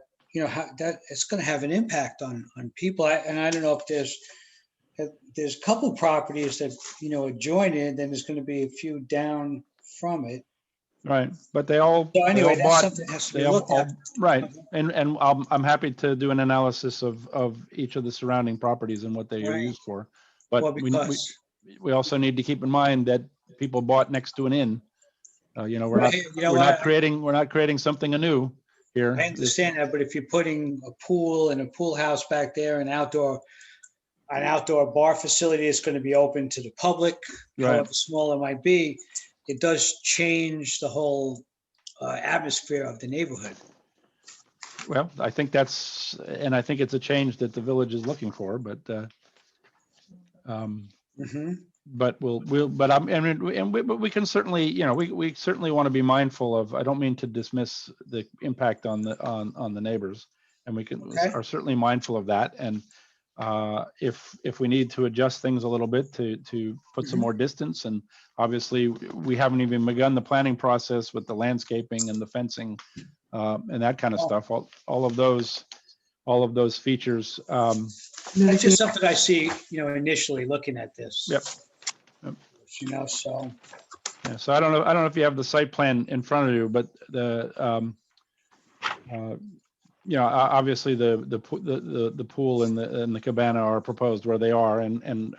that it's going to have an impact on people. And I don't know if there's a couple properties that adjoin it, then there's going to be a few down from it. Right, but they all. So they anyway, all that's bought- something that has to they be all- looked at. Right, and I'm happy to do an analysis of each of the surrounding properties and what they are Right. used for. But Well, we because, we also need to keep in mind that people bought next to an inn. You know, we're not, Right, you know we're not what? creating something anew here. I understand that, but if you're putting a pool and a pool house back there, an outdoor bar facility is going to be open to the public, Right. however small it might be, it does change the whole atmosphere of the neighborhood. Well, I think I think it's a change that the village is looking for, but, Mhm. but but we can certainly, you know, we certainly want to be mindful of, I don't mean to dismiss the impact on the neighbors. And we Okay. are certainly mindful of that. And if we need to adjust things a little bit to put some Mhm. more distance, and obviously we haven't even begun the planning process with the landscaping and the fencing and that kind of Oh. stuff, all of those features. That's just something I see, you know, initially looking at this. Yep. Yep. You know, so. Yeah, so I don't know if you have the site plan in front of you, but you know, obviously the pool and the cabana are proposed where they are, and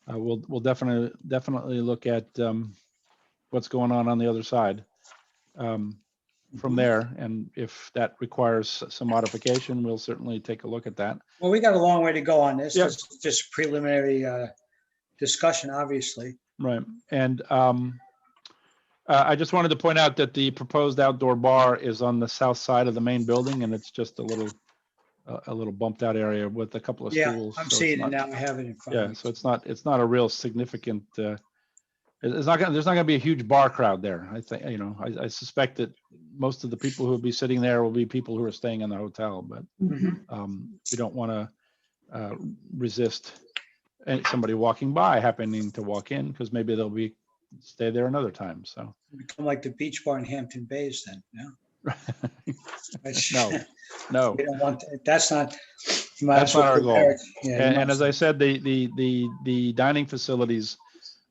we'll definitely look at what's going on the other side from there, and if that requires some modification, we'll certainly take a look at that. Well, we got a long way to go on this. Yep. This is just preliminary discussion, obviously. Right, and I just wanted to point out that the proposed outdoor bar is on the south side of the main building, and it's just a little bumped out area with a couple of Yeah, stools. I'm so it's seeing it not- now. I have it in front of Yeah, me. so it's not a real significant, there's not gonna be a huge bar crowd there. I think, you know, I suspect that most of the people who will be sitting there will be people who are staying in the hotel, but Mhm. we don't want to resist somebody walking by happening to walk in, because maybe they'll stay there another time, so. Become like the beach bar in Hampton Bays then, yeah? No, We don't want, that's not. that's not our goal. Yeah, And as I said, the dining facilities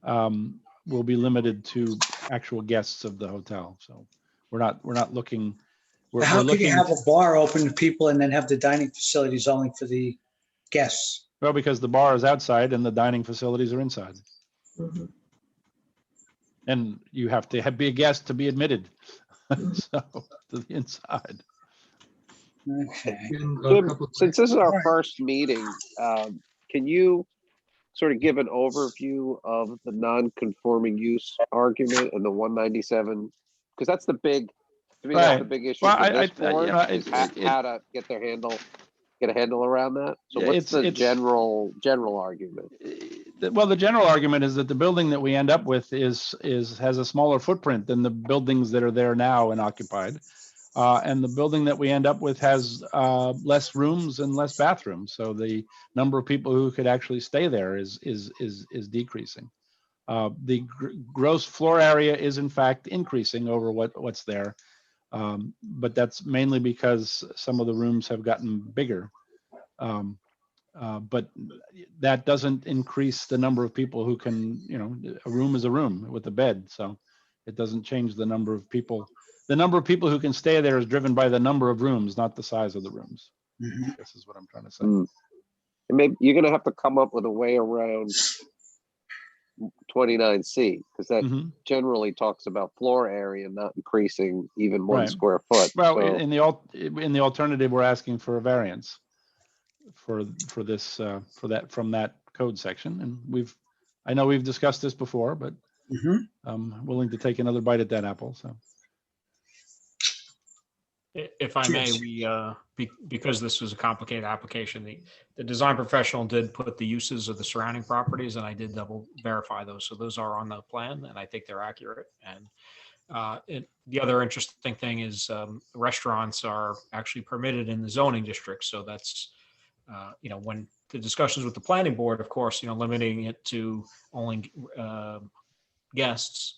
will be limited to actual guests of the hotel. So we're not looking. We're How could you looking, have a bar open to people and then have the dining facilities only for the guests? well, because the bar is outside and the dining facilities are inside. And you have to be a guest to be admitted. So to the inside. Okay. Jim, since this is our first meeting, can you sort of give an overview of the non-conforming use argument and the 197? Because that's the big, to me, that's the Right. big issue Well, for this you know, board, is how to get a handle around that. So Yeah, what's the it's- general argument? Well, the general argument is that the building that we end up with has a smaller footprint than the buildings that are there now and occupied. And the building that we end up with has less rooms and less bathrooms. So the number of people who could actually stay there is decreasing. The gross floor area is in fact increasing over what's there. But that's mainly because some of the rooms have gotten bigger. But that doesn't increase the number of people who can, you know, a room is a room with a bed. So it doesn't change the number of people. The number of people who can stay there is driven by the number of rooms, not the size of the rooms. Mhm. This is what I'm trying to say. And maybe you're gonna have to come up with a way around 29C, because that Mhm. generally talks about floor area not increasing even 1 Right. square foot. Well, So- in the alternative, we're asking for a variance for this, from that code section. And I know we've discussed this before, but Mhm. I'm willing to take another bite at that apple, so. If I may, Yes. because this was a complicated application, the design professional did put the uses of the surrounding properties, and I did double verify those. So those are on the plan, and I think they're accurate. And the other interesting thing is restaurants are actually permitted in the zoning district. So that's, you know, when the discussions with the planning board, of course, you know, limiting it to only guests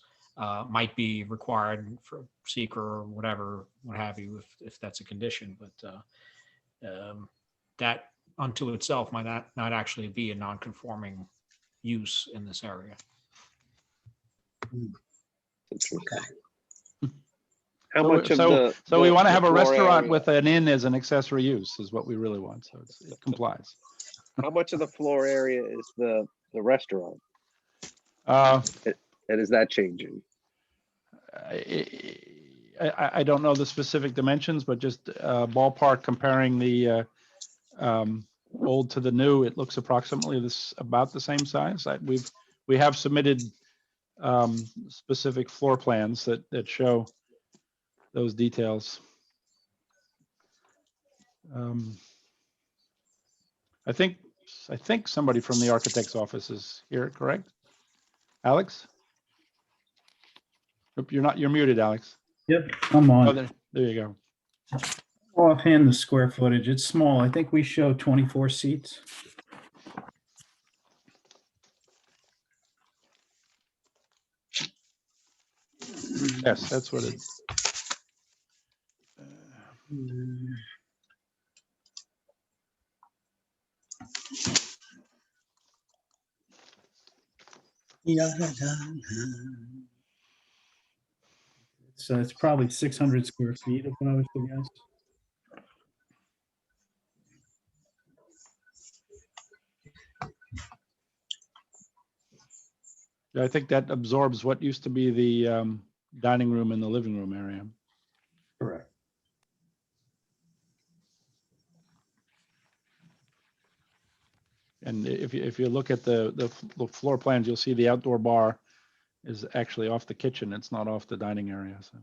might be required for seeker or whatever, what have you, if that's a condition. But that unto itself might not actually be a non-conforming use in this area. Okay. How So, much of so, the? so we the- want to the have a floor restaurant area- with an inn as an accessory use is what we really want. So it complies. How much of the floor area is the restaurant? Uh, And is that changing? I don't know the specific dimensions, but just ballpark comparing the old to the new, it looks approximately about the same size. We have submitted specific floor plans that show those details. I think somebody from the architect's office is here, correct? Alex? Oop, you're muted, Alex. Yep, I'm Oh, on. there you go. Offhand, the square footage, it's small. I think we show 24 seats. Yes, that's what it. So it's probably 600 square feet, if I was to guess. I think that absorbs what used to be the dining room and the living room area. Correct. And if you look at the floor plans, you'll see the outdoor bar is actually off the kitchen. It's not off the dining area. So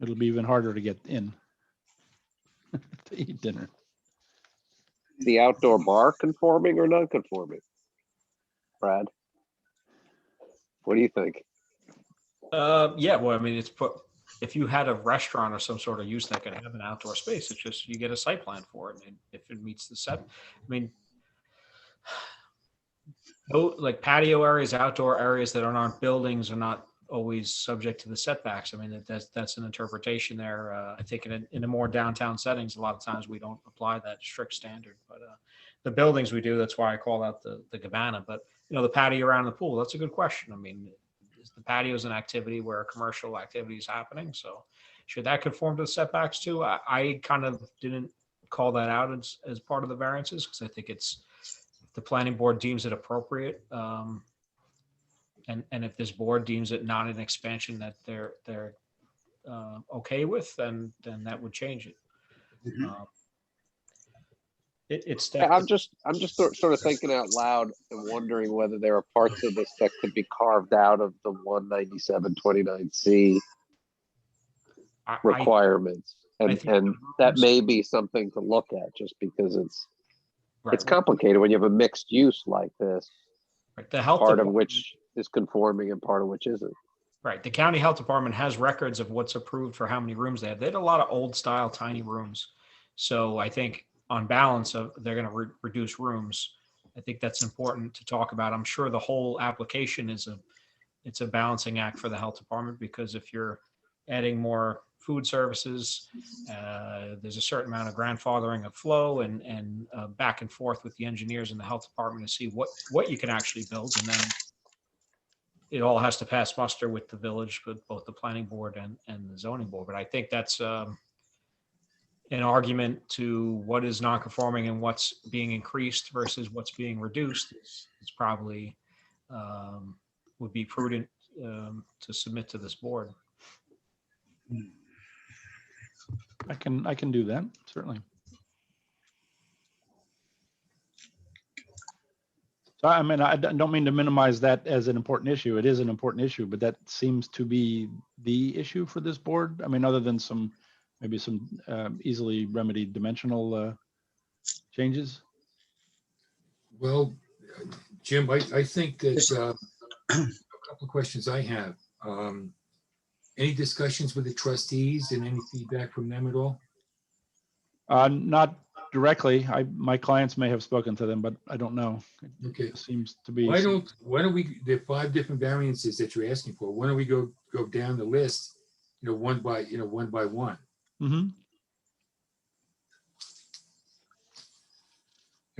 it'll be even harder to get in to eat dinner. The outdoor bar conforming or non-conforming? Brad, what do you think? Yeah, well, I mean, if you had a restaurant or some sort of use that could have an outdoor space, it's just, you get a site plan for it. And if it meets the set, I mean, no, like patio areas, outdoor areas that aren't buildings are not always subject to the setbacks. I mean, that's an interpretation there. I think in a more downtown settings, a lot of times we don't apply that strict standard, but the buildings we do. That's why I call out the cabana. But the patio around the pool, that's a good question. I mean, the patio is an activity where commercial activity is happening. So should that conform to the setbacks too? I kind of didn't call that out as part of the variances because I think the planning board deems it appropriate. And if this board deems it not an expansion that they're okay with, then that would change it. It's I'm just sort of thinking out loud and wondering whether there are parts of this that could be carved out of the 197-29C requirements, and that may be something to look at, just because it's complicated when you have a mixed use like this. Right. The health part of which is conforming and part of which isn't. Right. The county health department has records of what's approved for how many rooms they have. They had a lot of old style tiny rooms. So I think on balance they're going to reduce rooms. I think that's important to talk about. I'm sure the whole application it's a balancing act for the health department, because if you're adding more food services, there's a certain amount of grandfathering of flow and back and forth with the engineers in the health department to see what you can actually build. And then it all has to pass muster with the village, with both the planning board and the zoning board. But I think that's an argument to what is non-conforming and what's being increased versus what's being reduced. It's probably would be prudent to submit to this board. I can do that, certainly. So I mean, I don't mean to minimize that as an important issue. It is an important issue, but that seems to be the issue for this board. I mean, other than maybe some easily remedied dimensional changes. Well, Jim, I think that a couple of questions I have. Any discussions with the trustees and any feedback from them at all? Not directly. My clients may have spoken to them, but I don't know. Okay. It seems to be. Why don't we, there are 5 different variances that you're asking for. Why don't we go down the list, one by one? Mm-hmm.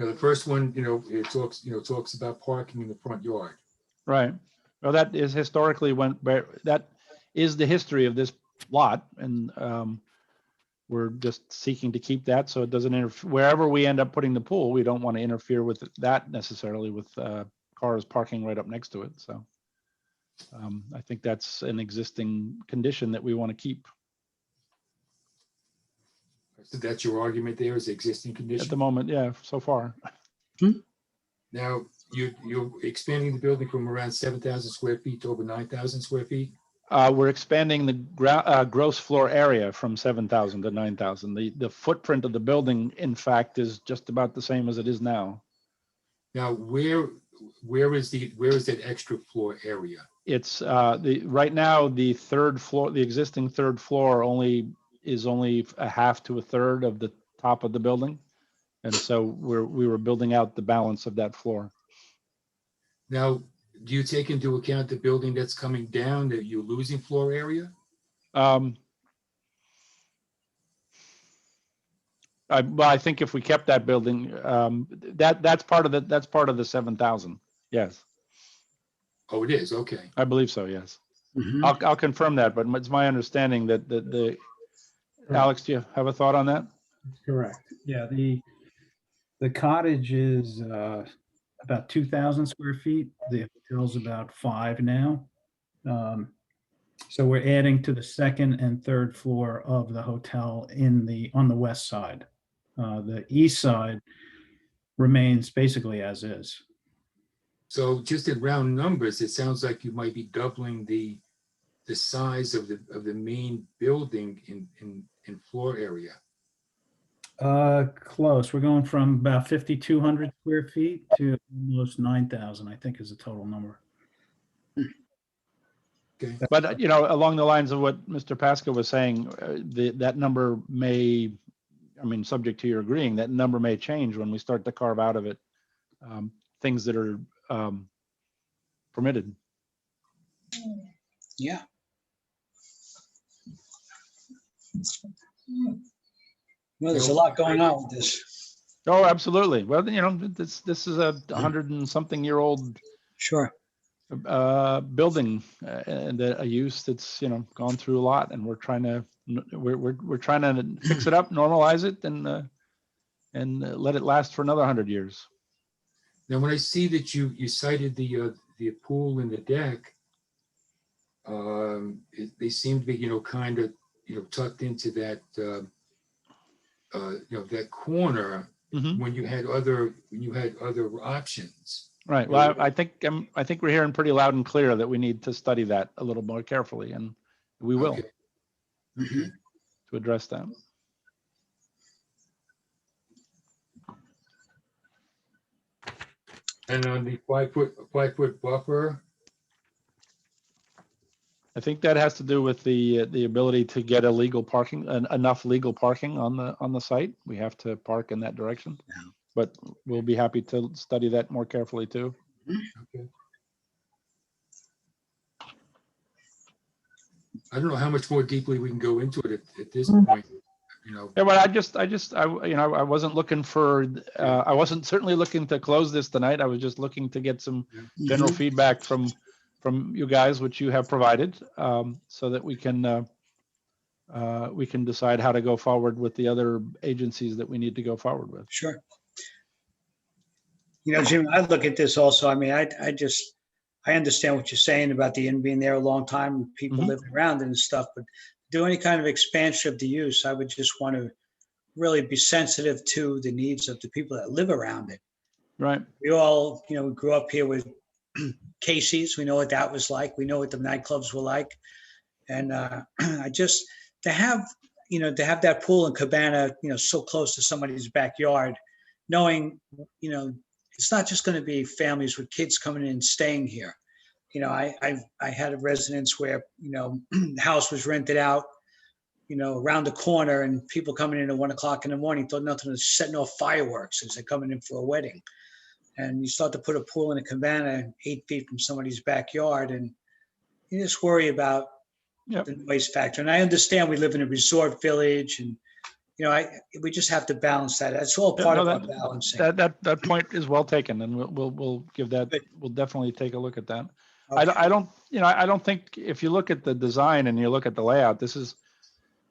The first one, it talks about parking in the front yard. Right. Well, that is historically that is the history of this lot, and we're just seeking to keep that so it doesn't interfere. Wherever we end up putting the pool, we don't want to interfere with that necessarily with cars parking right up next to it. So I think that's an existing condition that we want to keep So that's your argument there is existing at condition? the moment. Yeah, so far. Now, you're expanding the building from around 7,000 square feet to over 9,000 square feet? We're expanding the gross floor area from 7,000 to 9,000. The footprint of the building, in fact, is just about the same as it is now. Now, where is that extra floor area? It's right now, the third floor, the existing third floor is only a half to a third of the top of the building. And so we were building out the balance of that floor. Now, do you take into account the building that's coming down, that you're losing floor area? Well, I think if we kept that building, that's part of the 7,000. Yes, Oh, it is, okay. I believe so. Yes, Mhm. I'll confirm that, but it's my understanding that Alex, do you have a thought on that? Correct. Yeah, the cottage is about 2,000 square feet. The hotel's about 5 now. So we're adding to the second and third floor of the hotel on the west side. The east side remains basically as is. So just in round numbers, it sounds like you might be doubling the size of the main building in floor area. Close. We're going from about 5,200 square feet to almost 9,000, I think is the total number. Okay. But along the lines of what Mr. Pasco was saying, that number may, I mean, subject to your agreeing, that number may change when we start to carve out of it things that are permitted. Yeah. Well, there's a lot going on with this. Oh, absolutely. Well, this is a 100 and something year old Sure. building and a use that's gone through a lot, and we're trying to fix it up, normalize it, and let it last for another 100 years. Now, when I see that you cited the pool and the deck, they seem to be kind of tucked into that that corner Mhm. when you had other options. Right. Well, I think we're hearing pretty loud and clear that we need to study that a little more carefully, and we will Okay. to address that. And on the 5-foot buffer, I think that has to do with the ability to get enough legal parking on the site. We have to park in that direction, but we'll be happy to study that more carefully too. okay. I don't know how much more deeply we can go into it at this point. Yeah, but I wasn't looking for. I wasn't certainly looking to close this tonight. I was just looking to get some general feedback from you guys, which you have provided, so that we can decide how to go forward with the other agencies that we need to go forward with. Sure. Jim, I look at this also. I mean, I understand what you're saying about the inn being there a long time, and people living around it and stuff, but do any kind of expansion of the use, I would just want to really be sensitive to the needs of the people that live around it. Right. We all, we grew up here with Casey's. We know what that was like. We know what the nightclubs were like. And I just, to have that pool and cabana, so close to somebody's backyard, knowing, it's not just going to be families with kids coming in and staying here. I had a residence where, the house was rented out, around the corner, and people coming in at 1 o'clock in the morning thought nothing was setting off fireworks as they're coming in for a wedding. And you start to put a pool and a cabana 8 feet from somebody's backyard, and you just worry about the noise factor. And I understand we live in a resort village, and we just have to balance that. That's all part of our balancing. That point is well taken, and we'll give that. We'll definitely take a look at that. I don't, I don't think if you look at the design and you look at the layout,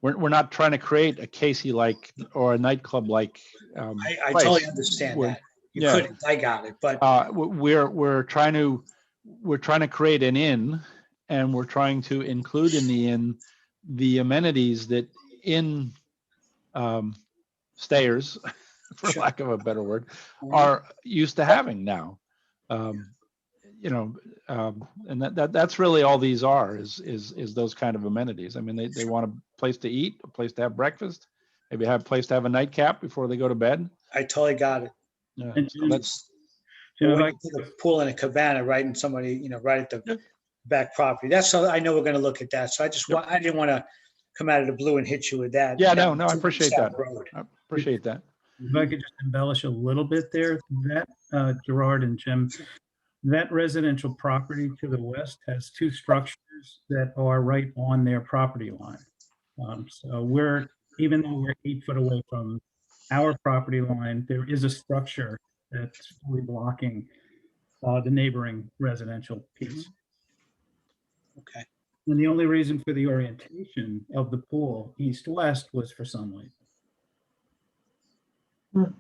we're not trying to create a Casey-like or a nightclub-like. I place. totally understand We're- that. You yeah. couldn't, I got it, but We're trying to create an inn, and we're trying to include in the inn the amenities that inn stayers, for Sure. lack of a better word, Mhm. are used to having now. And that's really all these are is those kind of amenities. I mean, they want a place to eat, a place to have breakfast, maybe have a place to have a nightcap before they go to bed. I totally got it. Yeah, And so that's Jim, if When I- you put a pool and a cabana, right, and somebody, right at the back property, that's how I know we're gonna look at that. So I didn't want to come out of the blue and hit you with that. Yeah, That no, was I too appreciate down that. the road. I appreciate that. If I could just embellish a little bit there, that Gerard and Jim, that residential property to the west has two structures that are right on their property line. So even though we're 8 foot away from our property line, there is a structure that's fully blocking the neighboring residential piece. Okay. And the only reason for the orientation of the pool east-west was for sunlight. Could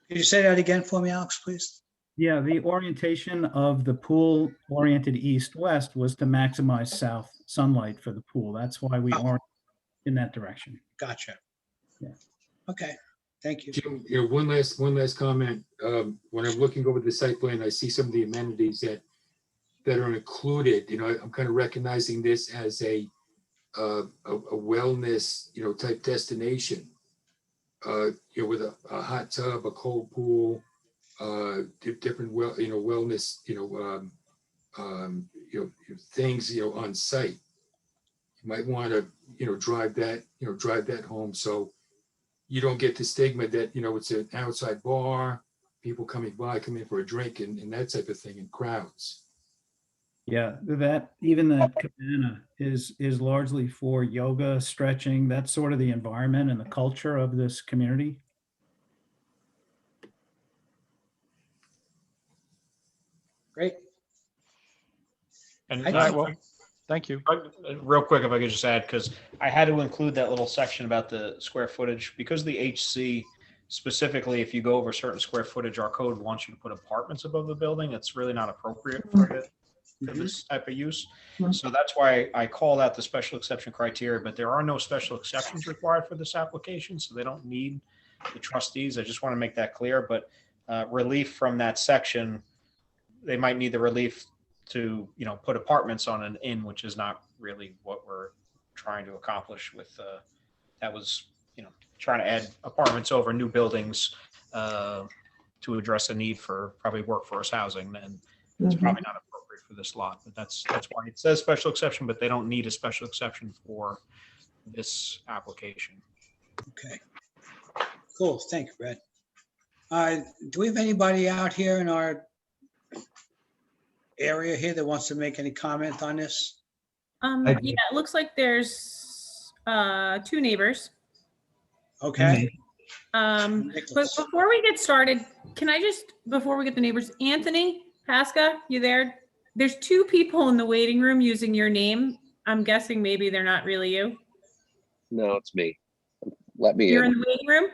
you say that again for me, Alex, please? Yeah, the orientation of the pool oriented east-west was to maximize south sunlight for the pool. That's why we orient in that direction. Gotcha. Yeah. Okay, thank you. Jim, one last comment. When I'm looking over the site plan, I see some of the amenities that are included. I'm kind of recognizing this as a wellness, type destination. With a hot tub, a cold pool, different wellness, things, on site. You might want to, drive that home so you don't get the stigma that, it's an outside bar, people come in for a drink and that type of thing, and crowds. Yeah, that cabana is largely for yoga, stretching. That's sort of the environment and the culture of this community. Great. And All right, well, thank you. real quick, if I could just add, because I had to include that little section about the square footage, because the HC specifically, if you go over certain square footage, our code wants you to put apartments above the building. It's really not appropriate for this type of use. So that's why I called out the special exception criteria, but there are no special exceptions required for this application, so they don't need the trustees. I just want to make that clear, but relief from that section, they might need the relief to, put apartments on an inn, which is not really what we're trying to accomplish with, that was, trying to add apartments over new buildings to address a need for probably workforce housing. And it's probably not appropriate for this lot, but that's why it says special exception, but they don't need a special exception for this application. Okay. Cool. Thank you, Brad. Do we have anybody out here in our area here that wants to make any comment on this? Yeah, it looks like there's two neighbors. Okay. But before we get started, before we get the neighbors, Anthony Pasca, you there? There's two people in the waiting room using your name. I'm guessing maybe they're not really you. No, it's me. Let me You're in. in the waiting room?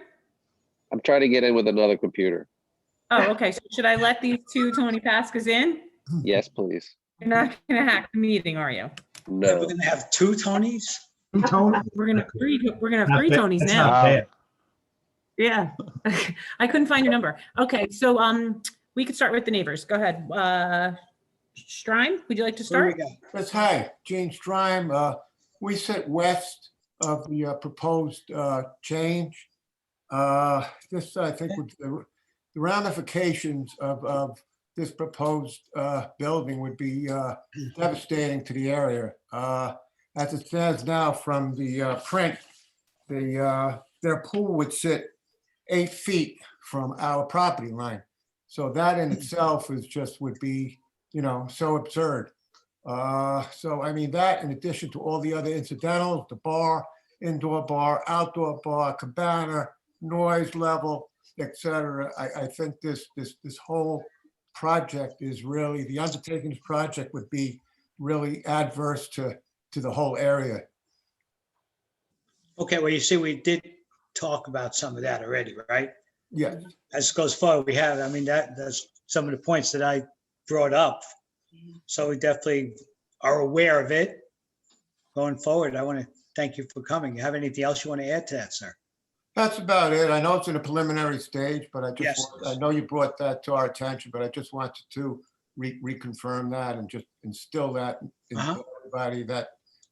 I'm trying to get in with another computer. Oh, okay. So should I let these two Tony Pascas in? Yes, please. You're not gonna hack the meeting, are you? We're No. gonna have two Tonys? We're gonna have three Tonys That's now. not bad. Yeah. I couldn't find your number. Okay, so we could start with the neighbors. Go ahead. Strime, would you like to Who do we start? got? Yes, hi, Gene Strime. We sit west of the proposed change. This, I think, would the ramifications of this proposed building would be devastating to the area. As it stands now from the print, their pool would sit 8 feet from our property line. So that in itself would be, so absurd. So I mean, that in addition to all the other incidentals, the bar, indoor bar, outdoor bar, cabana, noise level, etc. I think this whole project is really, the undertaking's project would be really adverse to the whole area. Okay, well, you see, we did talk about some of that already, right? Yes. As it goes forward, we have, I mean, that's some of the points that I brought up. So we definitely are aware of it. Going forward, I want to thank you for coming. You have anything else you want to add to that, sir? That's about it. I know it's in a preliminary stage, but Yes. I know you brought that to our attention, but I just wanted to reconfirm that and just instill that into everybody that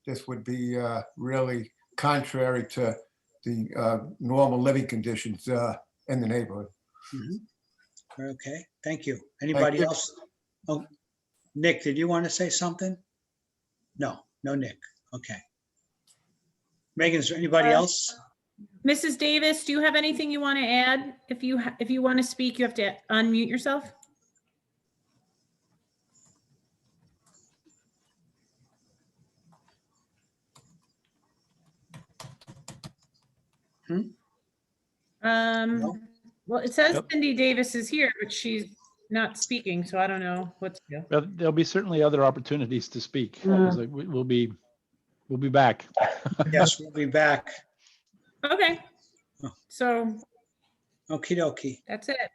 this would be really contrary to the normal living conditions in the neighborhood. Okay, thank you. Anybody you. else? Oh, Nick, did you want to say something? No, no, Nick. Okay. Megan, is there anybody else? Mrs. Davis, do you have anything you want to add? If you want to speak, you have to unmute yourself. No? Well, it says Yep. Cindy Davis is here, but she's not speaking, so I don't know what's new. Well, there'll be certainly other opportunities to speak. 'Cause we'll be back. Yes, we'll be back. Okay. So Okie dokie. that's it.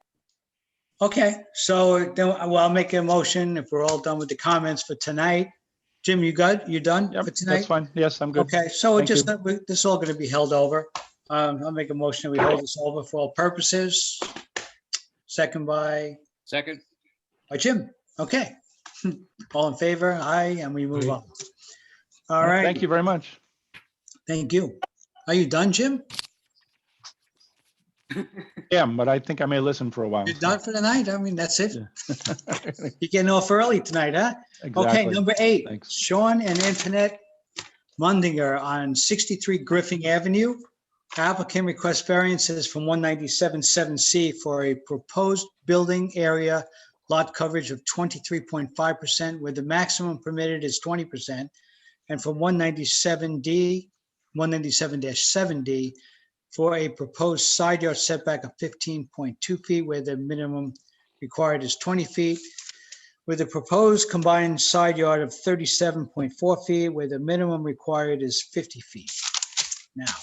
Okay, so then I'll make a motion if we're all done with the comments for tonight. Jim, you good? You done Yep, for tonight? that's fine. Yes, I'm good. Okay, so Thank just, you. this is all gonna be held over. I'll make a motion that we hold this over for all purposes. Second by Second. Jim. Okay. All in favor? Aye, and we move on. All right. Thank you very much. Thank you. Are you done, Jim? Yeah, but I think I may listen for a while. You're done for the night? I mean, that's it. You're getting off early tonight, huh? Okay, Exactly. number 8, Thanks. Sean and Antoinette Mundinger on 63 Griffin Avenue. Applicant requests variances from 197.7C for a proposed building area lot coverage of 23.5%, where the maximum permitted is 20%, and from 197-7D for a proposed side yard setback of 15.2 feet, where the minimum required is 20 feet, with a proposed combined side yard of 37.4 feet, where the minimum required is 50 feet. Now,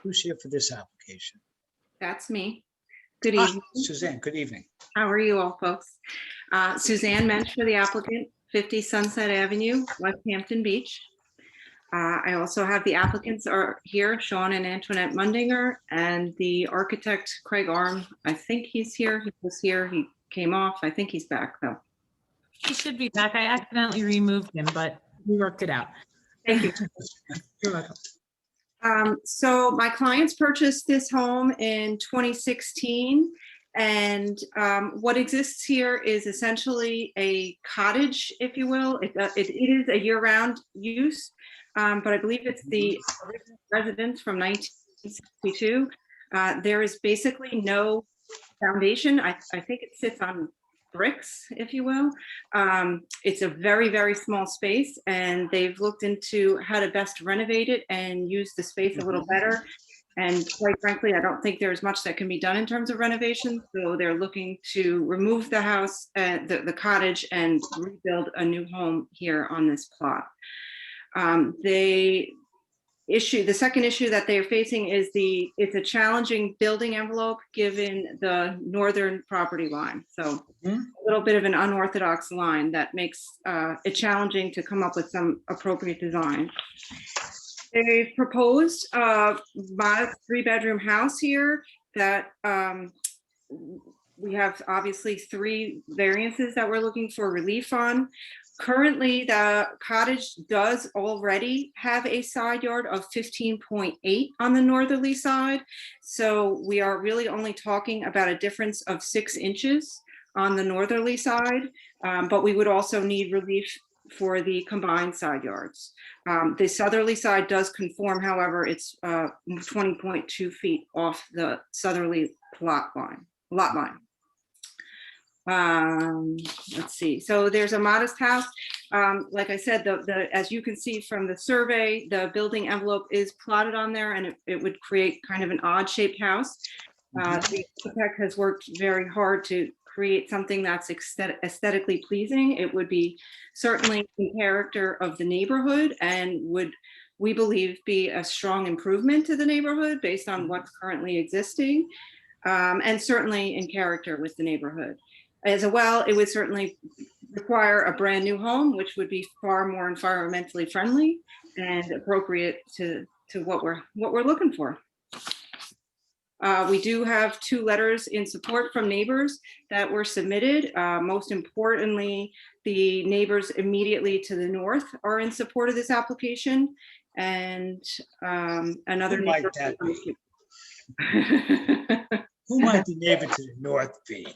who's here for this application? That's me. Good Ah, evening. Suzanne, good evening. How are you all, folks? Suzanne Mensch for the applicant, 50 Sunset Avenue, West Hampton Beach. I also have the applicants are here, Sean and Antoinette Mundinger, and the architect, Craig Arm. I think he's here. He was here. He came off. I think he's back, though. He should be back. I accidentally removed him, but we worked it out. Thank you. You're welcome. So my clients purchased this home in 2016, and what exists here is essentially a cottage, if you will. It is a year-round use, but I believe it's the original residence from 1962. There is basically no foundation. I think it sits on bricks, if you will. It's a very, very small space, and they've looked into how to best renovate it and use the space a little better. And quite frankly, I don't think there's much that can be done in terms of renovation. So they're looking to remove the house, the cottage, and rebuild a new home here on this plot. The second issue that they are facing is it's a challenging building envelope given the northern property line. So a little bit of an unorthodox line that makes it challenging to come up with some appropriate design. They've proposed a modest 3-bedroom house here that we have obviously 3 variances that we're looking for relief on. Currently, the cottage does already have a side yard of 15.8 on the northerly side. So we are really only talking about a difference of 6 inches on the northerly side, but we would also need relief for the combined side yards. The southerly side does conform, however, it's 20.2 feet off the southerly lot line. Let's see. So there's a modest house. Like I said, as you can see from the survey, the building envelope is plotted on there, and it would create kind of an odd shaped house. The architect has worked very hard to create something that's aesthetically pleasing. It would be certainly in character of the neighborhood and would, we believe, be a strong improvement to the neighborhood based on what's currently existing, and certainly in character with the neighborhood. As well, it would certainly require a brand new home, which would be far more environmentally friendly and appropriate to what we're looking for. We do have 2 letters in support from neighbors that were submitted. Most importantly, the neighbors immediately to the north are in support of this application, and another Who might neighbor. that be? Who might the neighbor to the north be?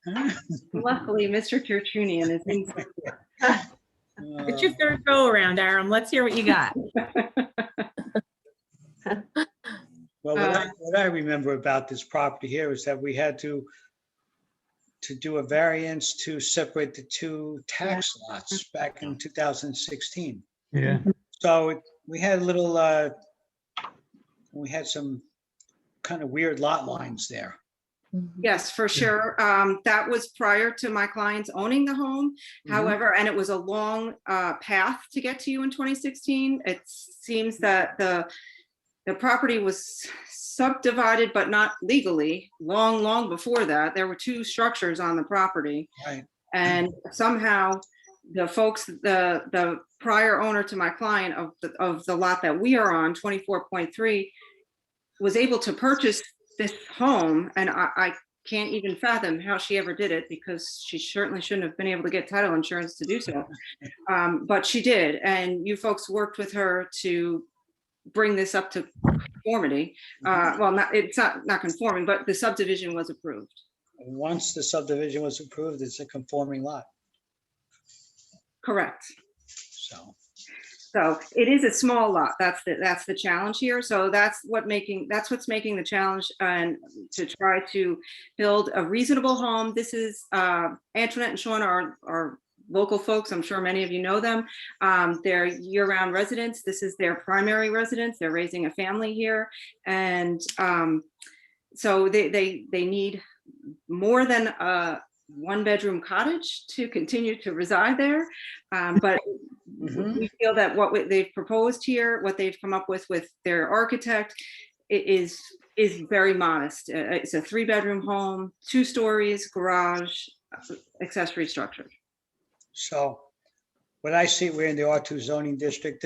Huh? Luckily, Mr. Tertunian is in support. It's your third go around, Aram. Let's hear what you got. Well, what I remember about this property here is that we had to do a variance to separate the 2 tax lots back in 2016. Yeah. So we had a little, we had some kind of weird lot lines there. Yes, for sure. That was prior to my clients owning the home. However, and it was a long path to get to you in 2016. It seems that the property was subdivided, but not legally, long before that. There were 2 structures on the property. Right. And somehow the folks, the prior owner to my client of the lot that we are on, 24.3, was able to purchase this home. And I can't even fathom how she ever did it, because she certainly shouldn't have been able to get title insurance to do so. But she did. And you folks worked with her to bring this up to conformity. Well, it's not conforming, but the subdivision was approved. Once the subdivision was approved, it's a conforming lot. Correct. So it is a small lot. That's the challenge here. So that's what's making the challenge, and to try to build a reasonable home. This is Antoinette and Sean are local folks. I'm sure many of you know them. They're year-round residents. This is their primary residence. They're raising a family here, and so they need more than a 1-bedroom cottage to continue to reside there. But we feel that what they've proposed here, what they've come up with their architect, is very modest. It's a 3-bedroom home, 2 stories, garage, accessory structure. So what I see, we're in the R2 zoning district.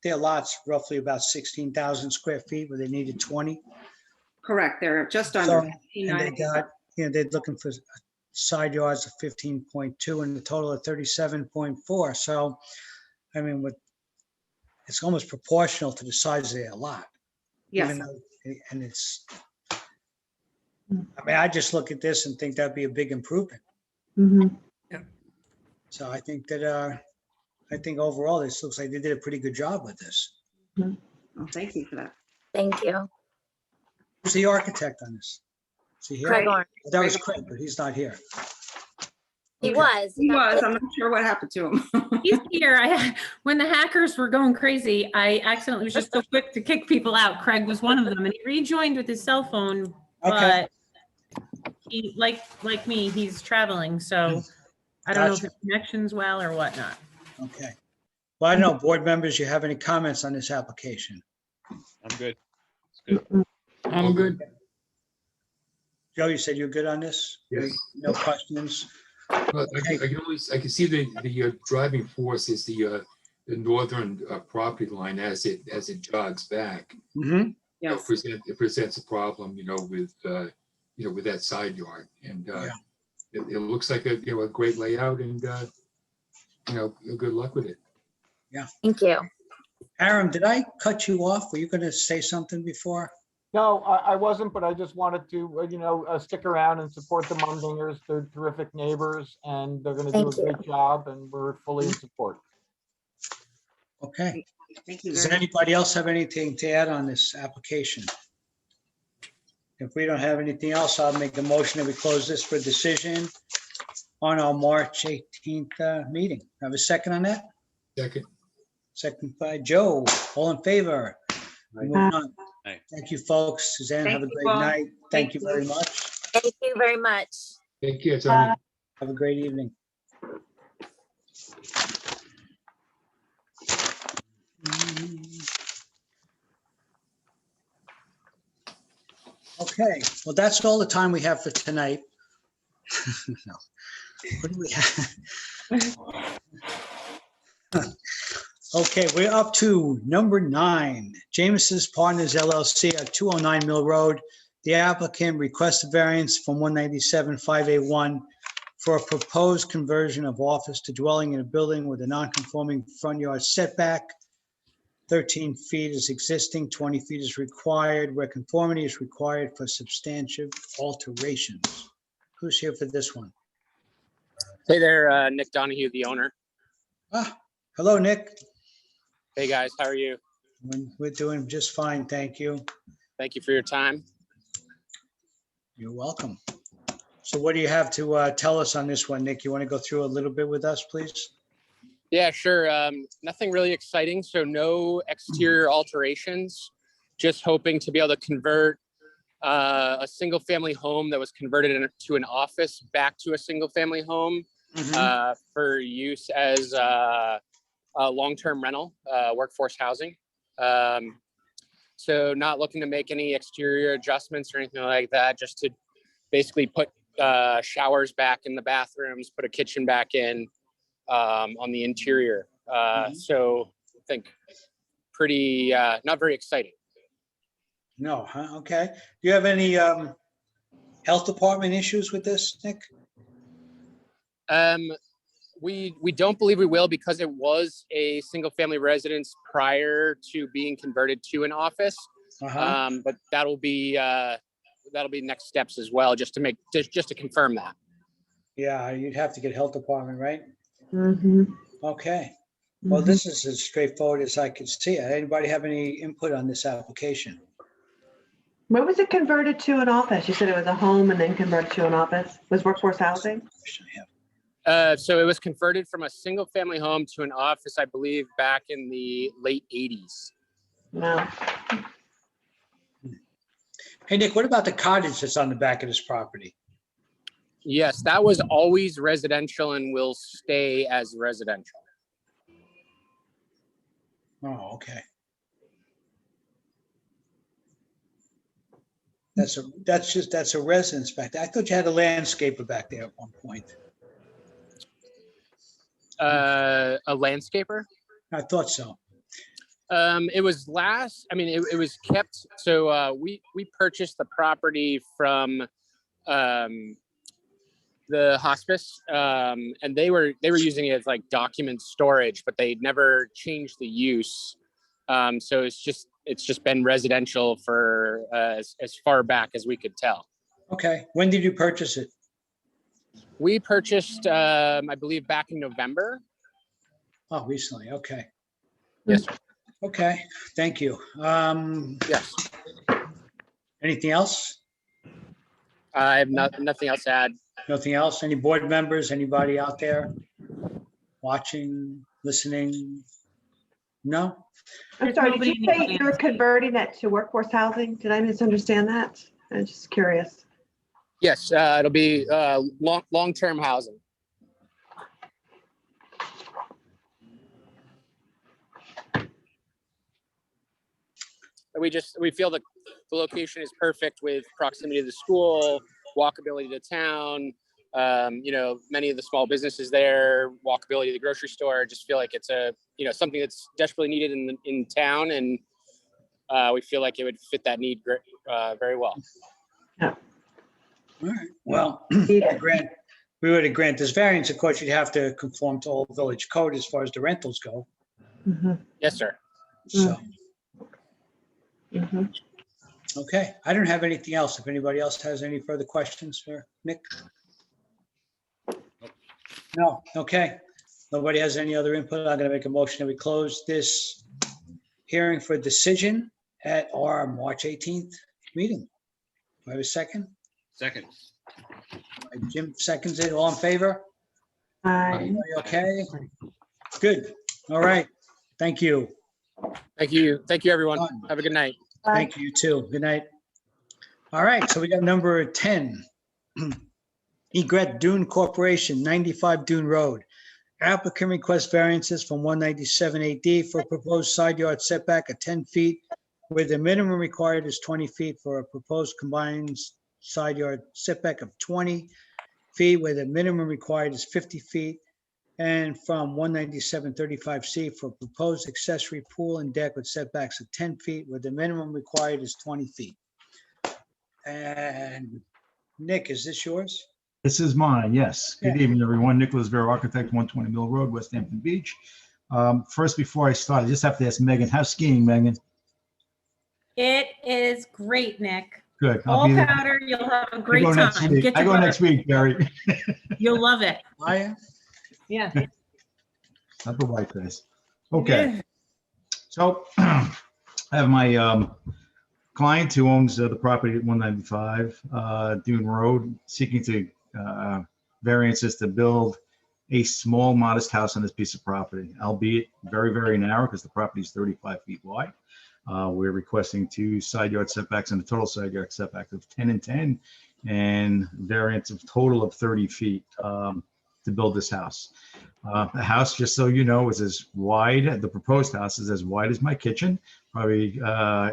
Their lot's roughly about 16,000 square feet, where they needed 20. Correct. They're just So, under. and they got, they're looking for side yards of 15.2 and a total of 37.4. So, I mean, it's almost proportional to the size of their lot. Yes. Even though, and it's, I mean, I just look at this and think that'd be a big improvement. So I think that, I think overall, this looks like they did a pretty good job with this. Well, thank you for that. Thank you. Who's the architect on this? Is he here? Craig Orange. That was Craig, but he's not here. He Okay. was. He was. I'm not sure what happened to him. He's here. When the hackers were going crazy, I accidentally was just so quick to kick people out. Craig was one of them, and he rejoined with his cell phone, Okay. but he, like me, he's traveling, so I don't know if Gotcha. the connection's well or whatnot. Okay. Well, I don't know, board members, you have any comments on this application? I'm good. It's good. I'm good. Joe, you said you're good on this? Yes. No questions? Well, I can see the driving force is the northern property line as it jogs back. Mm-hmm. Yes. It presents a problem, with that side yard, and it looks like a great layout, and good luck with it. Yeah. Thank you. Aram, did I cut you off? Were you going to say something before? No, I wasn't, but I just wanted to, stick around and support the Mundingers. They're terrific neighbors, and they're going to do a Thank you. great job, and we're fully in support. Okay. Thank you. Does very much. anybody else have anything to add on this application? If we don't have anything else, I'll make a motion that we close this for decision on our March 18th meeting. Have a second on that? Second. Second by Joe. All in favor? Moving on. Aye. Thank you, folks. Suzanne, have a Thank you great all. night. Thank Thank you you. very much. Thank you very much. Take care, Tony. Have a great evening. Okay, well, that's all the time we have for tonight. No. What do we have? Okay, we're up to number 9, James's Partners LLC at 209 Mill Road. The applicant requests a variance from 197-5A1 for a proposed conversion of office to dwelling in a building with a non-conforming front yard setback. 13 feet is existing, 20 feet is required, where conformity is required for substantive alterations. Who's here for this one? Hey there, Nick Donahue, the owner. Hello, Nick. Hey guys, how are you? We're doing just fine, thank you. Thank you for your time. You're welcome. So what do you have to tell us on this one, Nick? You want to go through a little bit with us, please? Yeah, sure. Nothing really exciting. So no exterior alterations. Just hoping to be able to convert a single family home that was converted into an office back to a single family home for use as a long-term rental, workforce housing. So not looking to make any exterior adjustments or anything like that, just to basically put showers back in the bathrooms, put a kitchen back in on the interior. So I think pretty, not very exciting. No, huh? Okay. Do you have any health department issues with this, Nick? We don't believe we will because it was a single family residence prior to being converted to an office. But that'll be next steps as well, just to confirm that. Yeah, you'd have to get health department, right? Mm-hmm. Okay. Well, this is as straightforward as I could see it. Anybody have any input on this application? When was it converted to an office? You said it was a home and then converted to an office. Was workforce housing? So it was converted from a single family home to an office, I believe, back in the late 80s. No. Hey, Nick, what about the cottage that's on the back of this property? Yes, that was always residential and will stay as residential. Oh, okay. That's a residence back there. I thought you had a landscaper back there at one point. A landscaper? I thought so. It was it was kept. So we purchased the property from the hospice, and they were using it as like document storage, but they never changed the use. So it's just been residential for as far back as we could tell. Okay. When did you purchase it? We purchased, I believe, back in November. Oh, recently. Okay. Yes, sir. Okay. Thank you. Yes. Anything else? I have nothing else to add. Nothing else? Any board members? Anybody out there watching, listening? No? I'm sorry, did you say you're converting that to workforce housing? Did I misunderstand that? I'm just curious. Yes, it'll be long-term housing. We feel that the location is perfect with proximity to the school, walkability to town. Many of the small businesses there, walkability to the grocery store. Just feel like it's something that's desperately needed in town, and we feel like it would fit that need very well. Yeah. All right. Well, we were to grant this variance, of course, you'd have to conform to all village code as far as the rentals go. Yes, sir. So. Okay. I don't have anything else. If anybody else has any further questions for Nick? No. Okay. Nobody has any other input. I'm going to make a motion that we close this hearing for decision at our March 18th meeting. Do I have a second? Second. Jim seconds it. All in favor? Aye. Everybody okay? Good. All right. Thank you. Thank you. Thank you, everyone. Have a good night. Thank you too. Good night. All right. So we got number 10. Egret Dune Corporation, 95 Dune Road. Applicant requests variances from 197 AD for a proposed side yard setback of 10 feet, where the minimum required is 20 feet for a proposed combined side yard setback of 20 feet, where the minimum required is 50 feet, and from 197-35C for proposed accessory pool and deck with setbacks of 10 feet, where the minimum required is 20 feet. And Nick, is this yours? This is mine, yes. Good Yeah. evening, everyone. Nicholas Vera, Architect, 120 Mill Road, West Hampton Beach. First, before I start, I just have to ask Megan, how's skiing, Megan? It is great, Nick. Good. I'll All be there. powder, you'll have a I great go next time. week. Get I your go butt. next week, Gary. You'll love it. I am. Yeah. Not the white face. Okay. So I have my client who owns the property at 195 Dune Road, seeking to variances to build a small modest house on this piece of property, albeit very, very narrow because the property is 35 feet wide. We're requesting 2 side yard setbacks and a total side yard setback of 10 and 10 and variance of total of 30 feet to build this house. The house, just so you know, is as wide, the proposed house is as wide as my kitchen. Probably,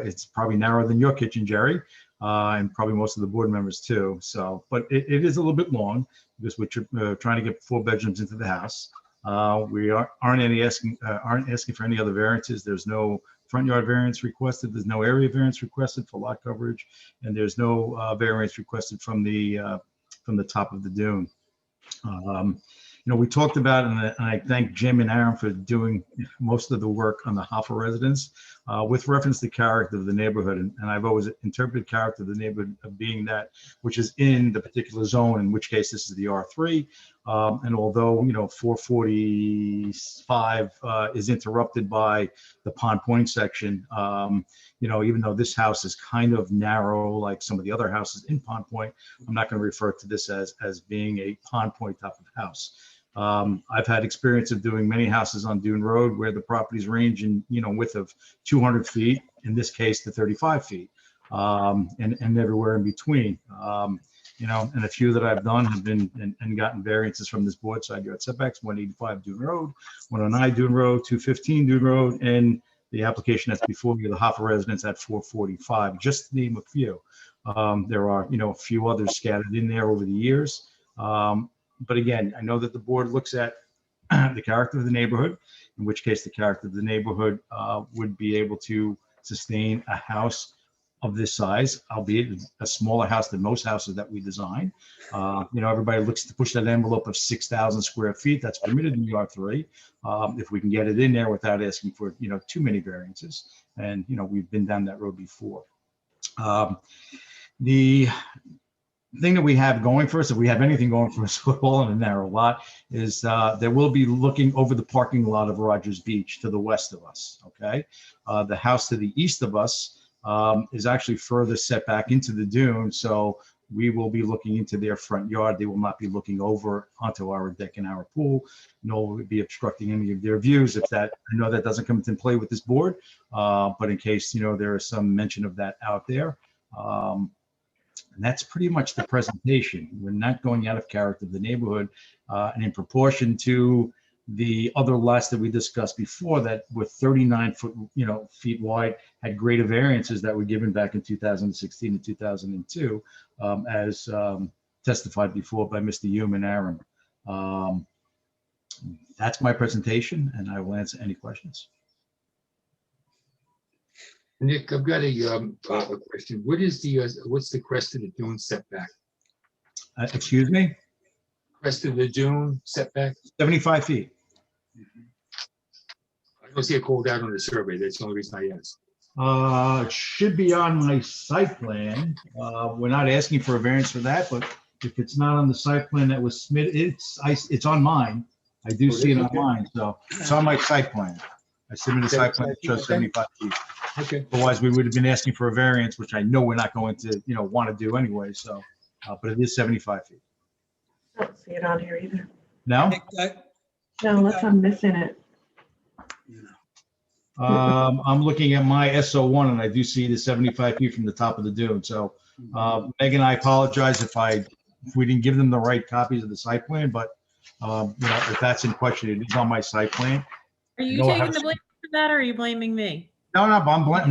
it's probably narrower than your kitchen, Jerry, and probably most of the board members too. So, but it is a little bit long because we're trying to get 4 bedrooms into the house. We aren't asking for any other variances. There's no front yard variance requested. There's no area variance requested for lot coverage, and there's no variance requested from the top of the dune. You know, we talked about, and I thank Jim and Aaron for doing most of the work on the Hoffa residence with reference to character of the neighborhood. And I've always interpreted character of the neighborhood of being that which is in the particular zone, in which case this is the R3. And although, you know, 445 is interrupted by the Pond Point section, you know, even though this house is kind of narrow, like some of the other houses in Pond Point, I'm not going to refer to this as being a Pond Point type of house. I've had experience of doing many houses on Dune Road where the properties range in, you know, width of 200 feet, in this case to 35 feet, and everywhere in between. You know, and a few that I've done have been and gotten variances from this board, side yard setbacks, 185 Dune Road, 109 Dune Road, 215 Dune Road, and the application that's before you, the Hoffa residence at 445, just to name a few. There are, you know, a few others scattered in there over the years. But again, I know that the board looks at the character of the neighborhood, in which case the character of the neighborhood would be able to sustain a house of this size, albeit a smaller house than most houses that we design. You know, everybody looks to push that envelope of 6,000 square feet. That's permitted in the R3. If we can get it in there without asking for, you know, too many variances. And, you know, we've been down that road before. The thing that we have going for us, if we have anything going for us at all in a narrow lot, is there will be looking over the parking lot of Rogers Beach to the west of us, okay? The house to the east of us is actually further set back into the dune, so we will be looking into their front yard. They will not be looking over onto our deck and our pool, nor will it be obstructing any of their views. If that, I know that doesn't come into play with this board, but in case, you know, there is some mention of that out there. And that's pretty much the presentation. We're not going out of character of the neighborhood, and in proportion to the other lots that we discussed before that were 39 feet wide, had greater variances that were given back in 2016 and 2002, as testified before by Mr. Hume and Aaron. That's my presentation, and I will answer any questions. Nick, I've got a question. What is the what's the crest of the dune setback? Excuse me? Crest of the dune setback? 75 feet. I don't see it called out on the survey. That's the only reason I asked. It should be on my site plan. We're not asking for a variance for that, but if it's not on the site plan that was submitted, it's on mine. I do see it on mine, so it's on my site plan. I submitted a site plan that shows 75 feet. Okay. Otherwise, we would have been asking for a variance, which I know we're not going to, you know, want to do anyway. So, but it is 75 feet. I don't see it on here either. No? No, unless I'm missing it. I'm looking at my SO1 and I do see the 75 feet from the top of the dune. So, Megan, I apologize if I if we didn't give them the right copies of the site plan, but, if that's in question, it is on my site plan. Are you No, I taking have- the blame for that or are you blaming me? No, I'm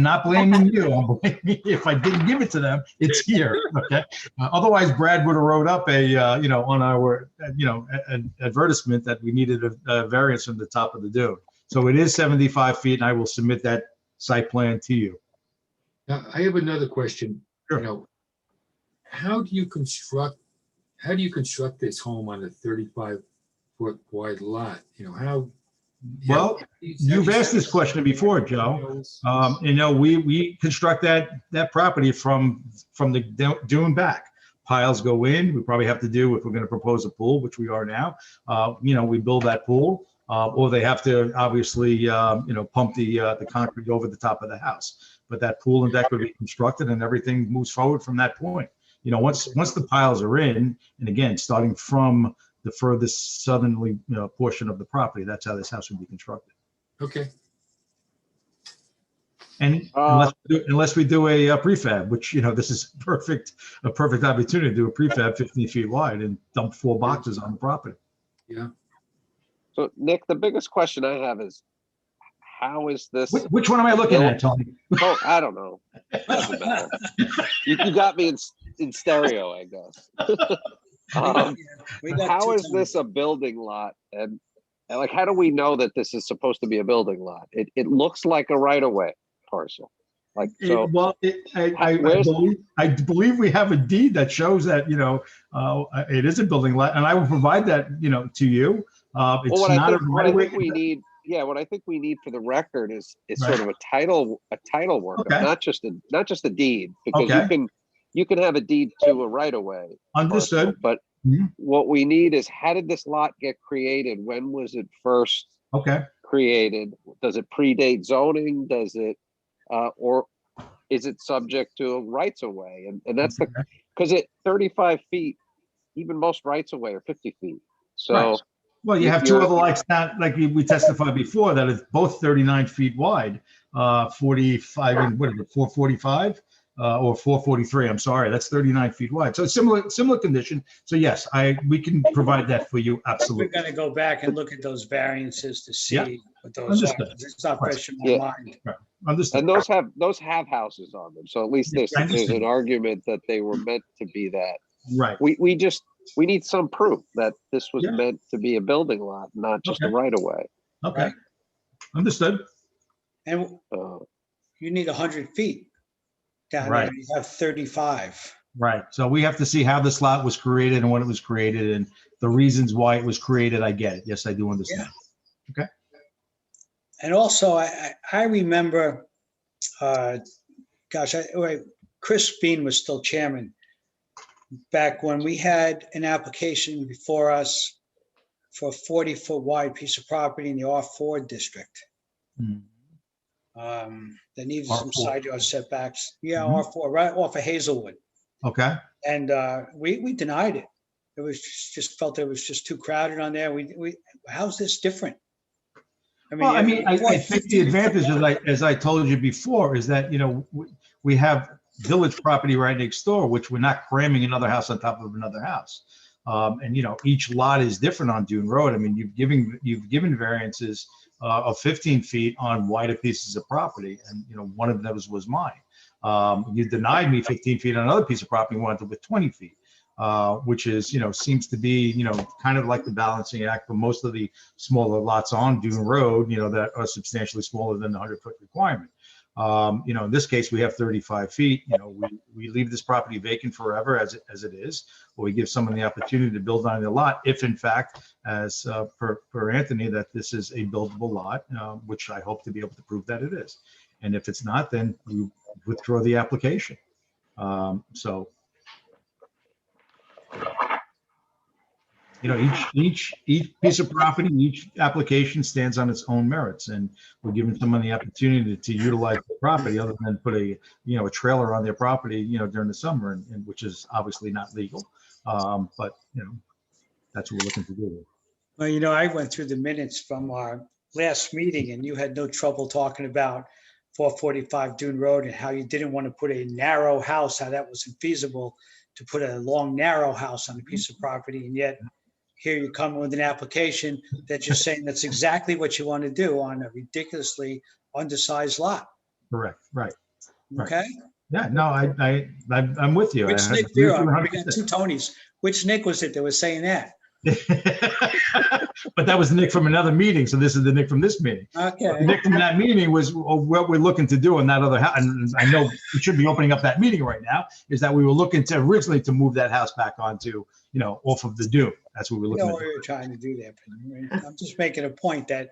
not blaming you. I'm blaming, if I didn't give it to them, it's here, okay? Otherwise, Brad would have wrote up a, on our, an advertisement that we needed a variance from the top of the dune. So it is 75 feet, and I will submit that site plan to you. Now, I have another question. Sure. How do you construct this home on a 35-foot wide lot? Well, you've asked this question before, Joe. We construct that property from the dune back. Piles go in. We probably have to do, if we're going to propose a pool, which we are now, we build that pool, or they have to obviously, pump the concrete over the top of the house. But that pool and deck would be constructed and everything moves forward from that point. Once the piles are in, and again, starting from the furthest southerly portion of the property, that's how this house would be constructed. Okay. And unless we do a prefab, which, this is a perfect opportunity to do a prefab 15 feet wide and dump 4 boxes on the property. Yeah. So Nick, the biggest question I have is, how is this? Which one am I looking at, Tony? Oh, I don't know. Doesn't matter. You got me in stereo, I guess. How is this a building lot? And like, how do we know that this is supposed to be a building lot? It looks like a right-of-way parcel. Like, so. I believe we have a deed that shows that, it is a building lot, and I will provide that, to you. It's not a right-of-way. What I think we need for the record is sort of a title work, Okay. not just a deed, because you can have a deed to a right-of-way. Understood. But what we need is, how did this lot get created? When was it first created? Does it predate zoning? Does it, or is it subject to rights of way? And that's because at 35 feet, even most rights of way are 50 feet. So. Right. Well, you have 2 other lots now, like we testified before, that is both 39 feet wide, 45, and what is it, 445? Or 443, I'm sorry, that's 39 feet wide. So similar condition. So yes, we can provide that for you, absolutely. We're gonna go back and look at those variances to see what those are. Understood. It's not fresh in my mind. Right. Understood. And those have houses on them. So at least there's an argument that they were meant to be that. Right. We need some proof that this was meant to be a building lot, not just a right of way. Okay. Understood. And you need 100 feet down Right. there. You have 35. Right. So we have to see how this lot was created and when it was created and the reasons why it was created. I get it. Yes, I do understand. Okay. And also, I remember, Chris Bean was still chairman back when we had an application before us for a 40-foot wide piece of property in the R4 district. That needed some R4. side yard setbacks. Yeah, R4, right off of Hazelwood. Okay. And we denied it. It was just felt it was just too crowded on there. How's this different? I think the advantage, as I told you before, is that, we have village property right next door, which we're not cramming another house on top of another house. And each lot is different on Dune Road. I mean, you've given variances of 15 feet on wider pieces of property, and one of those was mine. You denied me 15 feet on another piece of property, wanted with 20 feet, which is seems to be kind of like the balancing act for most of the smaller lots on Dune Road, that are substantially smaller than the 100-foot requirement. In this case, we have 35 feet. We leave this property vacant forever as it is, or we give someone the opportunity to build on the lot if, in fact, as per Anthony, that this is a buildable lot, which I hope to be able to prove that it is. And if it's not, then we withdraw the application. So, each piece of property, each application stands on its own merits, and we're giving someone the opportunity to utilize the property other than put a trailer on their property, during the summer, and which is obviously not legal. But that's what we're looking to do. Well, I went through the minutes from our last meeting, and you had no trouble talking about 445 Dune Road and how you didn't want to put a narrow house, how that wasn't feasible to put a long, narrow house on a piece of property, and yet here you come with an application that you're saying that's exactly what you want to do on a ridiculously undersized lot. Correct, right. Right. Okay? Yeah, no, I'm with you. Which I Nick, agree with you we got 100%. two Tonys. Which Nick was it that was saying that? But that was the Nick from another meeting, so this is the Nick from this meeting. Okay. The Nick from that meeting was what we're looking to do in that other house, and I know we should be opening up that meeting right now, is that we were looking to originally to move that house back onto, off of the dune. That's what we're I looking know at. what you're trying to do there, but I'm just making a point that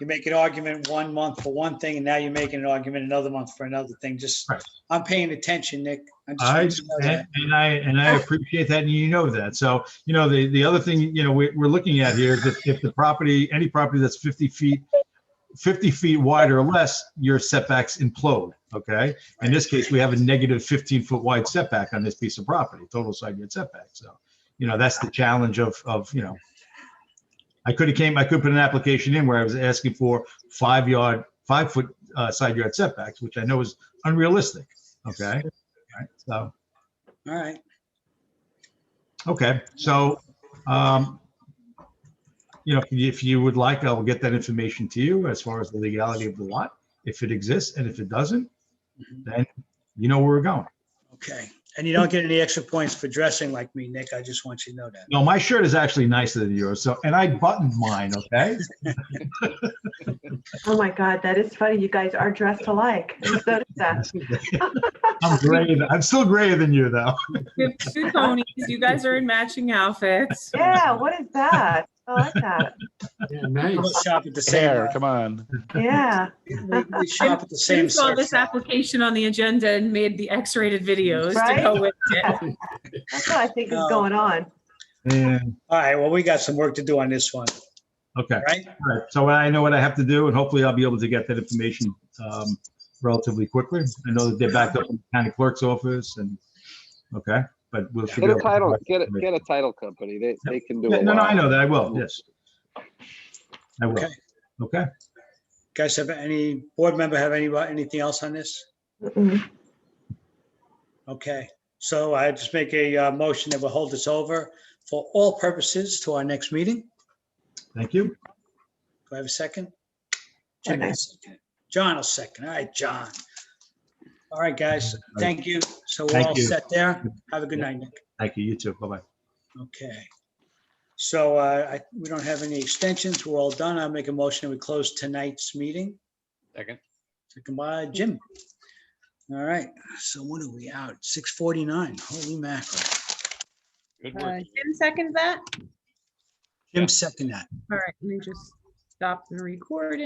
you make an argument 1 month for one thing, and now you're making an argument another month for another thing. Just, I'm paying attention, Nick. I'm just letting you know that. And I appreciate that, and you know that. So, the other thing, we're looking at here is if the property, any property that's 50 feet wide or less, your setbacks implode, okay? In this case, we have a negative 15-foot wide setback on this piece of property, total side yard setback. So, that's the challenge of I could put an application in where I was asking for 5 foot side yard setbacks, which I know is unrealistic, okay? All right, so. All right. Okay, so, if you would like, I will get that information to you as far as the legality of the lot, if it exists, and if it doesn't, then you know where we're going. Okay. And you don't get any extra points for dressing like me, Nick. I just want you to know that. No, my shirt is actually nicer than yours, so, and I buttoned mine, okay? Oh my God, that is funny. You guys are dressed alike. I just noticed that. I'm still grayer than you, though. You have two Tonys. You guys are in matching outfits. Yeah, what is that? I like that. Yeah, We nice. both shop at the same. Hair, come on. Yeah. We shop at the same. Tim saw search this shop. application on the agenda and made the X-rated videos to Right? go with it. That's what I think is No. going on. Yeah, All right. Well, we got some work to do on this one, okay. right? All right, so I know what I have to do, and hopefully I'll be able to get that information relatively quickly. I know that they're backed up in the county clerk's office, and, okay, but we'll. Get a title, get a title company. They can do Yeah, a no, lot. I know that, I will, yes. I will, Okay. okay. Guys, have any board member have anything else on this? Mm-mm. Okay. So I just make a motion that we'll hold this over for all purposes to our next meeting. Thank you. Do I have a second? Jim will second. John will second. All right, John. All right, guys. Thank you. So we're Thank all you. set there. Have a good night, Nick. Thank you, you too, bye-bye. Okay. So we don't have any extensions. We're all done. I'll make a motion. We close tonight's meeting. Second. Second by Jim. All right. So what are we out? 6:49. Holy mackerel. Good work. Jim seconds that? Jim second that. All right, let me just stop the recording.